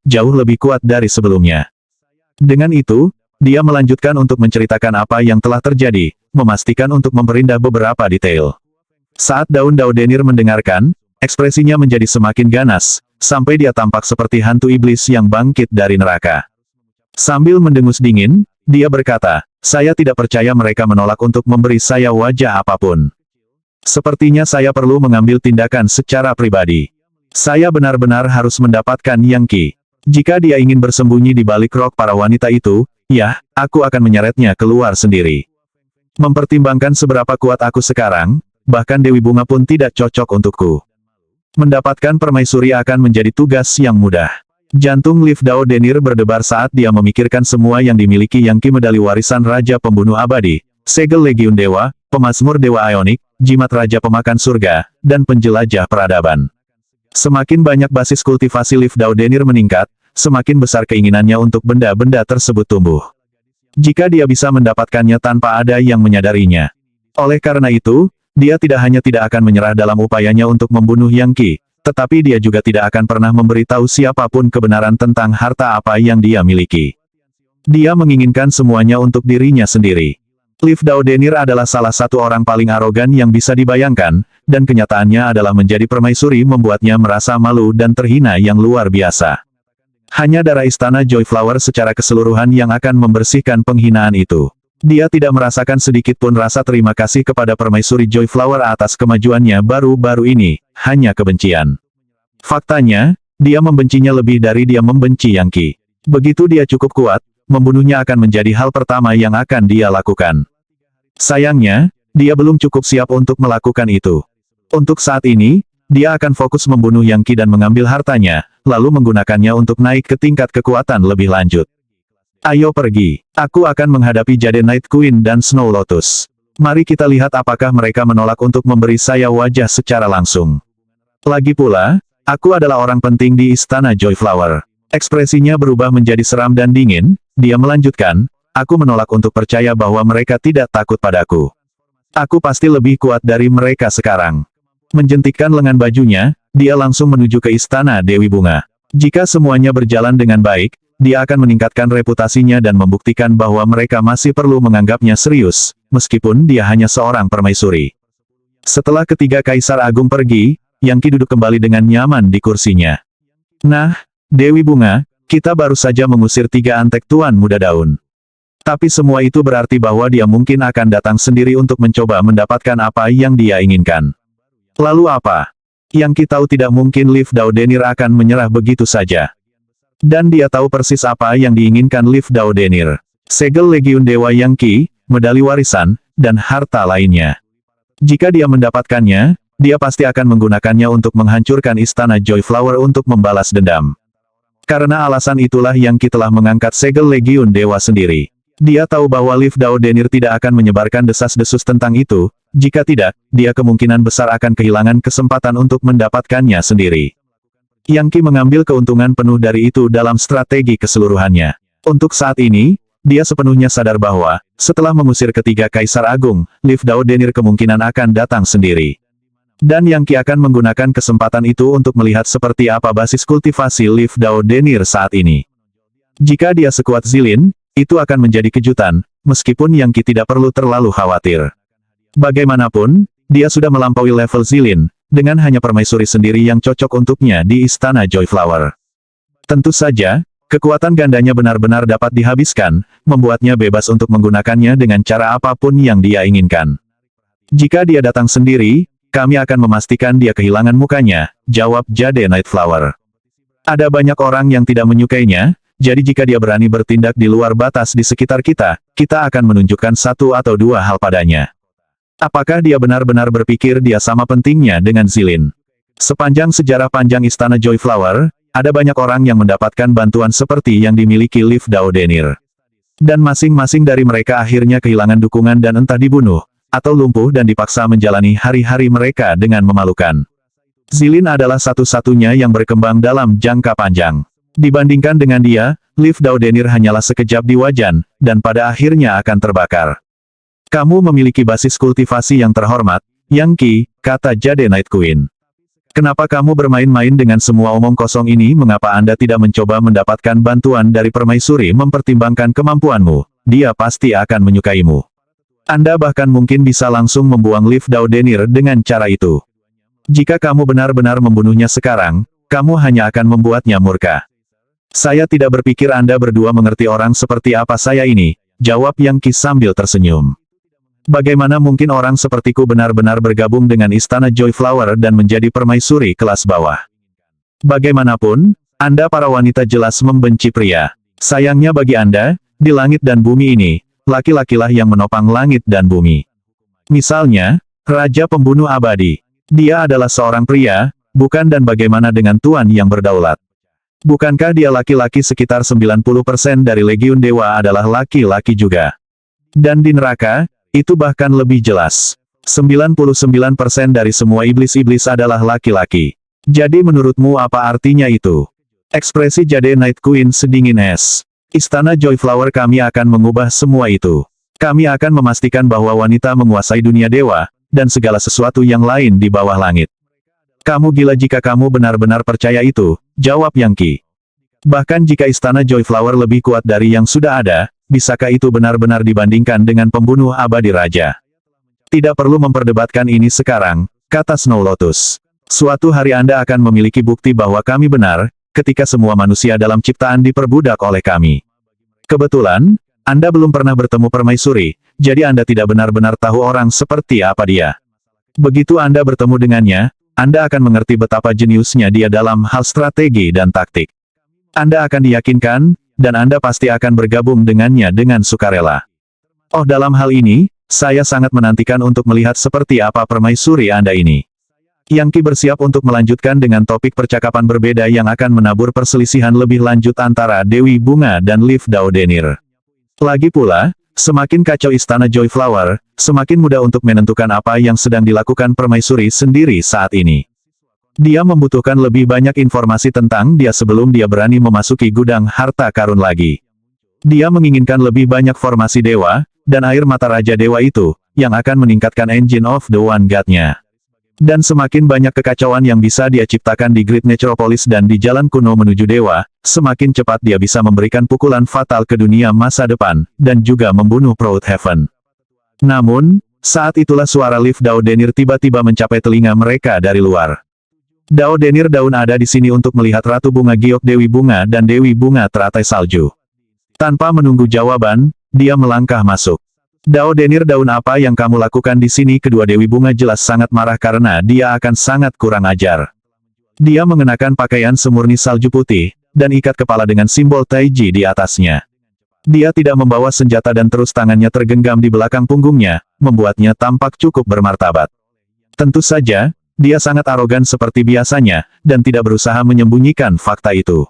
jauh lebih kuat dari sebelumnya. Dengan itu, dia melanjutkan untuk menceritakan apa yang telah terjadi, memastikan untuk memperindah beberapa detail. Saat Daun Daudenir mendengarkan, ekspresinya menjadi semakin ganas, sampai dia tampak seperti hantu iblis yang bangkit dari neraka. Sambil mendengus dingin, dia berkata, saya tidak percaya mereka menolak untuk memberi saya wajah apapun. Sepertinya saya perlu mengambil tindakan secara pribadi. Saya benar-benar harus mendapatkan Yang Qi. Jika dia ingin bersembunyi di balik rok para wanita itu, ya, aku akan menyeretnya keluar sendiri. Mempertimbangkan seberapa kuat aku sekarang, bahkan Dewi Bunga pun tidak cocok untukku. Mendapatkan permaisuri akan menjadi tugas yang mudah. Jantung Liv Daudenir berdebar saat dia memikirkan semua yang dimiliki Yang Qi, medali warisan Raja Pembunuh Abadi, segel Legiun Dewa, pemazmur Dewa Ionik, jimat Raja Pemakan Surga, dan penjelajah peradaban. Semakin banyak basis kultivasi Liv Daudenir meningkat, semakin besar keinginannya untuk benda-benda tersebut tumbuh. Jika dia bisa mendapatkannya tanpa ada yang menyadarinya. Oleh karena itu, dia tidak hanya tidak akan menyerah dalam upayanya untuk membunuh Yang Qi, tetapi dia juga tidak akan pernah memberitahu siapapun kebenaran tentang harta apa yang dia miliki. Dia menginginkan semuanya untuk dirinya sendiri. Liv Daudenir adalah salah satu orang paling arogan yang bisa dibayangkan, dan kenyataannya adalah menjadi permaisuri membuatnya merasa malu dan terhina yang luar biasa. Hanya darah istana Joyflower secara keseluruhan yang akan membersihkan penghinaan itu. Dia tidak merasakan sedikit pun rasa terima kasih kepada permaisuri Joyflower atas kemajuannya baru-baru ini, hanya kebencian. Faktanya, dia membencinya lebih dari dia membenci Yang Qi. Begitu dia cukup kuat, membunuhnya akan menjadi hal pertama yang akan dia lakukan. Sayangnya, dia belum cukup siap untuk melakukan itu. Untuk saat ini, dia akan fokus membunuh Yang Qi dan mengambil hartanya, lalu menggunakannya untuk naik ke tingkat kekuatan lebih lanjut. Ayo pergi. Aku akan menghadapi Jade Night Queen dan Snow Lotus. Mari kita lihat apakah mereka menolak untuk memberi saya wajah secara langsung. Lagi pula, aku adalah orang penting di istana Joyflower. Ekspresinya berubah menjadi seram dan dingin, dia melanjutkan, aku menolak untuk percaya bahwa mereka tidak takut padaku. Aku pasti lebih kuat dari mereka sekarang. Menjentikkan lengan bajunya, dia langsung menuju ke istana Dewi Bunga. Jika semuanya berjalan dengan baik, dia akan meningkatkan reputasinya dan membuktikan bahwa mereka masih perlu menganggapnya serius, meskipun dia hanya seorang permaisuri. Setelah ketiga Kaisar Agung pergi, Yang Qi duduk kembali dengan nyaman di kursinya. Nah, Dewi Bunga, kita baru saja mengusir 3 antek Tuan Muda Daun. Tapi semua itu berarti bahwa dia mungkin akan datang sendiri untuk mencoba mendapatkan apa yang dia inginkan. Lalu apa? Yang Qi tahu tidak mungkin Liv Daudenir akan menyerah begitu saja. Dan dia tahu persis apa yang diinginkan Liv Daudenir. Segel Legiun Dewa Yang Qi, medali warisan, dan harta lainnya. Jika dia mendapatkannya, dia pasti akan menggunakannya untuk menghancurkan istana Joy Flower untuk membalas dendam. Karena alasan itulah Yang Qi telah mengangkat segel Legiun Dewa sendiri. Dia tahu bahwa Liv Daudenir tidak akan menyebarkan desas-desus tentang itu, jika tidak, dia kemungkinan besar akan kehilangan kesempatan untuk mendapatkannya sendiri. Yang Qi mengambil keuntungan penuh dari itu dalam strategi keseluruhannya. Untuk saat ini, dia sepenuhnya sadar bahwa, setelah mengusir ketiga Kaisar Agung, Liv Daudenir kemungkinan akan datang sendiri. Dan Yang Qi akan menggunakan kesempatan itu untuk melihat seperti apa basis kultivasi Liv Daudenir saat ini. Jika dia sekuat Zilin, itu akan menjadi kejutan, meskipun Yang Qi tidak perlu terlalu khawatir. Bagaimanapun, dia sudah melampaui level Zilin, dengan hanya permaisuri sendiri yang cocok untuknya di Istana Joy Flower. Tentu saja, kekuatan gandanya benar-benar dapat dihabiskan, membuatnya bebas untuk menggunakannya dengan cara apapun yang dia inginkan. Jika dia datang sendiri, kami akan memastikan dia kehilangan mukanya, jawab Jade Nightflower. Ada banyak orang yang tidak menyukainya, jadi jika dia berani bertindak di luar batas di sekitar kita, kita akan menunjukkan satu atau dua hal padanya. Apakah dia benar-benar berpikir dia sama pentingnya dengan Zilin? Sepanjang sejarah panjang Istana Joy Flower, ada banyak orang yang mendapatkan bantuan seperti yang dimiliki Liv Daudenir. Dan masing-masing dari mereka akhirnya kehilangan dukungan dan entah dibunuh, atau lumpuh dan dipaksa menjalani hari-hari mereka dengan memalukan. Zilin adalah satu-satunya yang berkembang dalam jangka panjang. Dibandingkan dengan dia, Liv Daudenir hanyalah sekejap di wajan, dan pada akhirnya akan terbakar. Kamu memiliki basis kultivasi yang terhormat, Yang Qi, kata Jade Night Queen. Kenapa kamu bermain-main dengan semua omong kosong ini? Mengapa Anda tidak mencoba mendapatkan bantuan dari permaisuri? Mempertimbangkan kemampuanmu, dia pasti akan menyukaimu. Anda bahkan mungkin bisa langsung membuang Liv Daudenir dengan cara itu. Jika kamu benar-benar membunuhnya sekarang, kamu hanya akan membuatnya murka. Saya tidak berpikir Anda berdua mengerti orang seperti apa saya ini, jawab Yang Qi sambil tersenyum. Bagaimana mungkin orang sepertiku benar-benar bergabung dengan Istana Joy Flower dan menjadi permaisuri kelas bawah? Bagaimanapun, Anda para wanita jelas membenci pria. Sayangnya bagi Anda, di langit dan bumi ini, laki-lakilah yang menopang langit dan bumi. Misalnya, Raja Pembunuh Abadi. Dia adalah seorang pria, bukan? Dan bagaimana dengan Tuan yang berdaulat? Bukankah dia laki-laki? Sekitar 90% dari Legiun Dewa adalah laki-laki juga. Dan di neraka, itu bahkan lebih jelas. 99% dari semua iblis-iblis adalah laki-laki. Jadi menurutmu apa artinya itu? Ekspresi Jade Night Queen sedingin es. Istana Joy Flower kami akan mengubah semua itu. Kami akan memastikan bahwa wanita menguasai dunia dewa, dan segala sesuatu yang lain di bawah langit. Kamu gila jika kamu benar-benar percaya itu, jawab Yang Qi. Bahkan jika Istana Joy Flower lebih kuat dari yang sudah ada, bisakah itu benar-benar dibandingkan dengan pembunuh abadi raja? Tidak perlu memperdebatkan ini sekarang, kata Snow Lotus. Suatu hari Anda akan memiliki bukti bahwa kami benar, ketika semua manusia dalam ciptaan diperbudak oleh kami. Kebetulan, Anda belum pernah bertemu permaisuri, jadi Anda tidak benar-benar tahu orang seperti apa dia. Begitu Anda bertemu dengannya, Anda akan mengerti betapa jeniusnya dia dalam hal strategi dan taktik. Anda akan diyakinkan, dan Anda pasti akan bergabung dengannya dengan sukarela. Oh, dalam hal ini, saya sangat menantikan untuk melihat seperti apa permaisuri Anda ini. Yang Qi bersiap untuk melanjutkan dengan topik percakapan berbeda yang akan menabur perselisihan lebih lanjut antara Dewi Bunga dan Liv Daudenir. Lagi pula, semakin kacau Istana Joy Flower, semakin mudah untuk menentukan apa yang sedang dilakukan permaisuri sendiri saat ini. Dia membutuhkan lebih banyak informasi tentang dia sebelum dia berani memasuki gudang harta karun lagi. Dia menginginkan lebih banyak formasi dewa, dan air mata Raja Dewa itu, yang akan meningkatkan Engine of the One God-nya. Dan semakin banyak kekacauan yang bisa dia ciptakan di Great Necropolis dan di jalan kuno menuju dewa, semakin cepat dia bisa memberikan pukulan fatal ke dunia masa depan, dan juga membunuh Proud Heaven. Namun, saat itulah suara Liv Daudenir tiba-tiba mencapai telinga mereka dari luar. Daudenir Daun ada di sini untuk melihat Ratu Bunga Giok Dewi Bunga dan Dewi Bunga teratai salju. Tanpa menunggu jawaban, dia melangkah masuk. Daudenir Daun, apa yang kamu lakukan di sini? Kedua Dewi Bunga jelas sangat marah karena dia akan sangat kurang ajar. Dia mengenakan pakaian semurni salju putih, dan ikat kepala dengan simbol Taiji di atasnya. Dia tidak membawa senjata dan terus tangannya tergenggam di belakang punggungnya, membuatnya tampak cukup bermartabat. Tentu saja, dia sangat arogan seperti biasanya, dan tidak berusaha menyembunyikan fakta itu.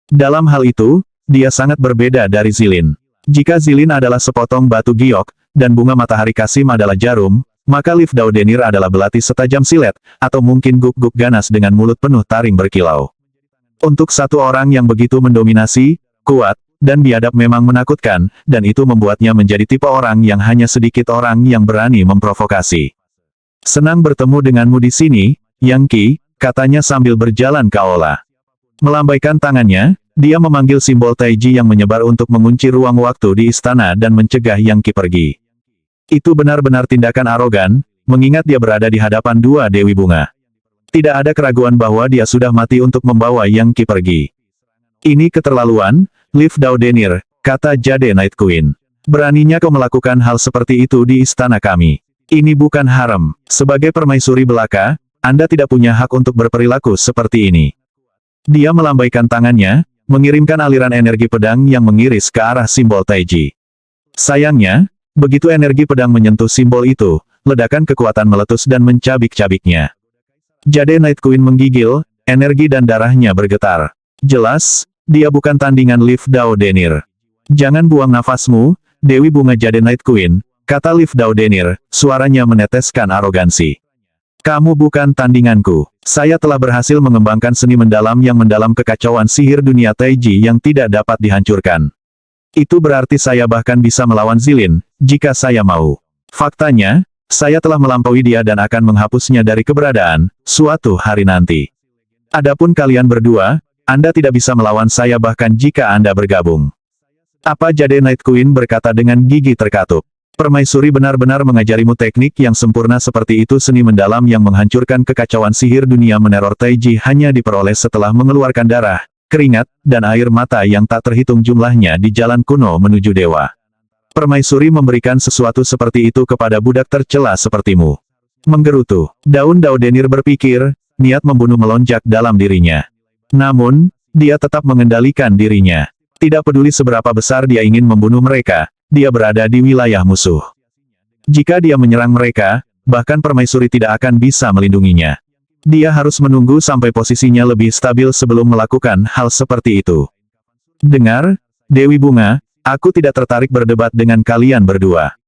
Dalam hal itu, dia sangat berbeda dari Zilin. Jika Zilin adalah sepotong batu giok, dan bunga matahari Kasim adalah jarum, maka Liv Daudenir adalah belati setajam silet, atau mungkin guk-guk ganas dengan mulut penuh taring berkilau. Untuk satu orang yang begitu mendominasi, kuat, dan biadab memang menakutkan, dan itu membuatnya menjadi tipe orang yang hanya sedikit orang yang berani memprovokasi. Senang bertemu denganmu di sini, Yang Qi, katanya sambil berjalan ke aula. Melambaikan tangannya, dia memanggil simbol Taiji yang menyebar untuk mengunci ruang waktu di istana dan mencegah Yang Qi pergi. Itu benar-benar tindakan arogan, mengingat dia berada di hadapan dua Dewi Bunga. Tidak ada keraguan bahwa dia sudah mati untuk membawa Yang Qi pergi. Ini keterlaluan, Liv Daudenir, kata Jade Night Queen. Beraninya kau melakukan hal seperti itu di istana kami. Ini bukan harem. Sebagai permaisuri belaka, Anda tidak punya hak untuk berperilaku seperti ini. Dia melambaikan tangannya, mengirimkan aliran energi pedang yang mengiris ke arah simbol Taiji. Sayangnya, begitu energi pedang menyentuh simbol itu, ledakan kekuatan meletus dan mencabik-cabiknya. Jade Night Queen menggigil, energi dan darahnya bergetar. Jelas, dia bukan tandingan Liv Daudenir. Jangan buang nafasmu, Dewi Bunga Jade Night Queen, kata Liv Daudenir, suaranya meneteskan arogansi. Kamu bukan tandinganku. Saya telah berhasil mengembangkan seni mendalam yang mendalam kekacauan sihir dunia Taiji yang tidak dapat dihancurkan. Itu berarti saya bahkan bisa melawan Zilin, jika saya mau. Faktanya, saya telah melampaui dia dan akan menghapusnya dari keberadaan, suatu hari nanti. Adapun kalian berdua, Anda tidak bisa melawan saya bahkan jika Anda bergabung. Apa Jade Night Queen berkata dengan gigi terkatup. Permaisuri benar-benar mengajarimu teknik yang sempurna seperti itu. Seni mendalam yang menghancurkan kekacauan sihir dunia meneror Taiji hanya diperoleh setelah mengeluarkan darah, keringat, dan air mata yang tak terhitung jumlahnya di jalan kuno menuju dewa. Permaisuri memberikan sesuatu seperti itu kepada budak tercela sepertimu. Menggerutu, Daun Daudenir berpikir, niat membunuh melonjak dalam dirinya. Namun, dia tetap mengendalikan dirinya. Tidak peduli seberapa besar dia ingin membunuh mereka, dia berada di wilayah musuh. Jika dia menyerang mereka, bahkan permaisuri tidak akan bisa melindunginya. Dia harus menunggu sampai posisinya lebih stabil sebelum melakukan hal seperti itu. Dengar, Dewi Bunga, aku tidak tertarik berdebat dengan kalian berdua.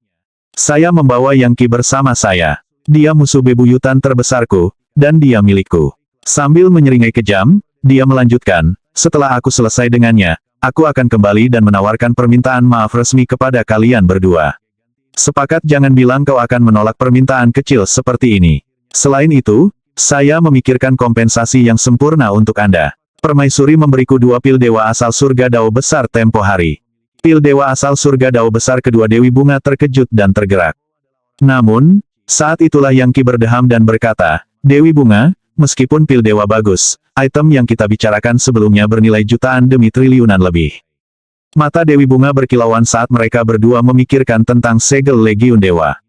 Saya membawa Yang Qi bersama saya. Dia musuh bebuyutan terbesarku, dan dia milikku. Sambil menyeringai kejam, dia melanjutkan, setelah aku selesai dengannya, aku akan kembali dan menawarkan permintaan maaf resmi kepada kalian berdua. Sepakat jangan bilang kau akan menolak permintaan kecil seperti ini. Selain itu, saya memikirkan kompensasi yang sempurna untuk Anda. Permaisuri memberiku 2 pil dewa asal surga dao besar tempo hari. Pil dewa asal surga dao besar kedua Dewi Bunga terkejut dan tergerak. Namun, saat itulah Yang Qi berdeham dan berkata, Dewi Bunga, meskipun pil dewa bagus, item yang kita bicarakan sebelumnya bernilai jutaan demi triliunan lebih. Mata Dewi Bunga berkilauan saat mereka berdua memikirkan tentang segel Legiun Dewa.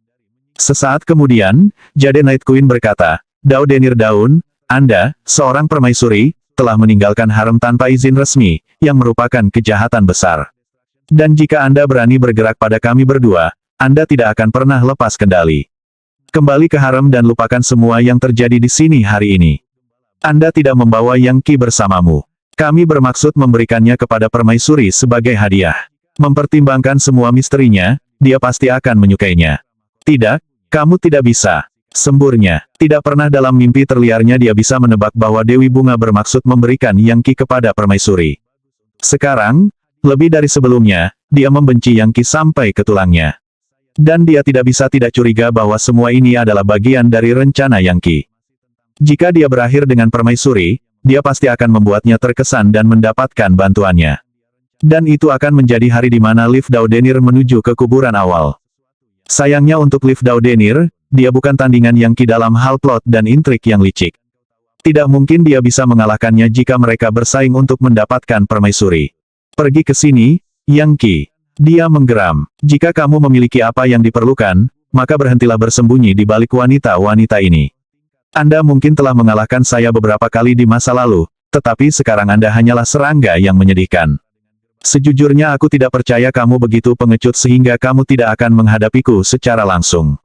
Sesaat kemudian, Jade Night Queen berkata, Daudenir Daun, Anda, seorang permaisuri, telah meninggalkan harem tanpa izin resmi, yang merupakan kejahatan besar. Dan jika Anda berani bergerak pada kami berdua, Anda tidak akan pernah lepas kendali. Kembali ke harem dan lupakan semua yang terjadi di sini hari ini. Anda tidak membawa Yang Qi bersamamu. Kami bermaksud memberikannya kepada permaisuri sebagai hadiah. Mempertimbangkan semua misterinya, dia pasti akan menyukainya. Tidak, kamu tidak bisa. Semburnya, tidak pernah dalam mimpi terliarnya dia bisa menebak bahwa Dewi Bunga bermaksud memberikan Yang Qi kepada permaisuri. Sekarang, lebih dari sebelumnya, dia membenci Yang Qi sampai ke tulangnya. Dan dia tidak bisa tidak curiga bahwa semua ini adalah bagian dari rencana Yang Qi. Jika dia berakhir dengan permaisuri, dia pasti akan membuatnya terkesan dan mendapatkan bantuannya. Dan itu akan menjadi hari di mana Liv Daudenir menuju ke kuburan awal. Sayangnya untuk Liv Daudenir, dia bukan tandingan Yang Qi dalam hal plot dan intrik yang licik. Tidak mungkin dia bisa mengalahkannya jika mereka bersaing untuk mendapatkan permaisuri. Pergi ke sini, Yang Qi. Dia menggeram. Jika kamu memiliki apa yang diperlukan, maka berhentilah bersembunyi di balik wanita-wanita ini. Anda mungkin telah mengalahkan saya beberapa kali di masa lalu, Tetapi sekarang Anda hanyalah serangga yang menyedihkan. Sejujurnya aku tidak percaya kamu begitu pengecut sehingga kamu tidak akan menghadapiku secara langsung.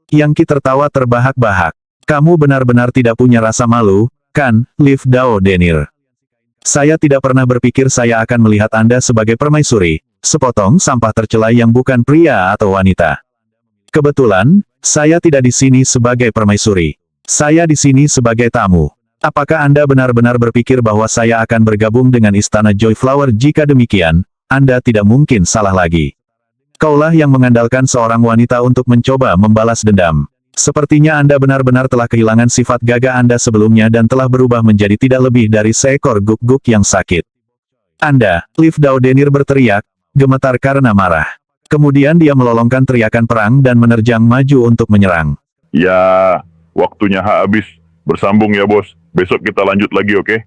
Yang Qi tertawa terbahak-bahak. Kamu benar-benar tidak punya rasa malu, kan, Liv Dao Denir? Saya tidak pernah berpikir saya akan melihat Anda sebagai permaisuri, sepotong sampah tercelai yang bukan pria atau wanita. Kebetulan, saya tidak di sini sebagai permaisuri. Saya di sini sebagai tamu. Apakah Anda benar-benar berpikir bahwa saya akan bergabung dengan Istana Joy Flower? Jika demikian, Anda tidak mungkin salah lagi. Kaulah yang mengandalkan seorang wanita untuk mencoba membalas dendam. Sepertinya Anda benar-benar telah kehilangan sifat gagah Anda sebelumnya dan telah berubah menjadi tidak lebih dari seekor guk-guk yang sakit. Anda, Liv Dao Denir berteriak, gemetar karena marah. Kemudian dia melolongkan teriakan perang dan menerjang maju untuk menyerang. Ya, waktunya habis. Bersambung ya bos. Besok kita lanjut lagi, oke?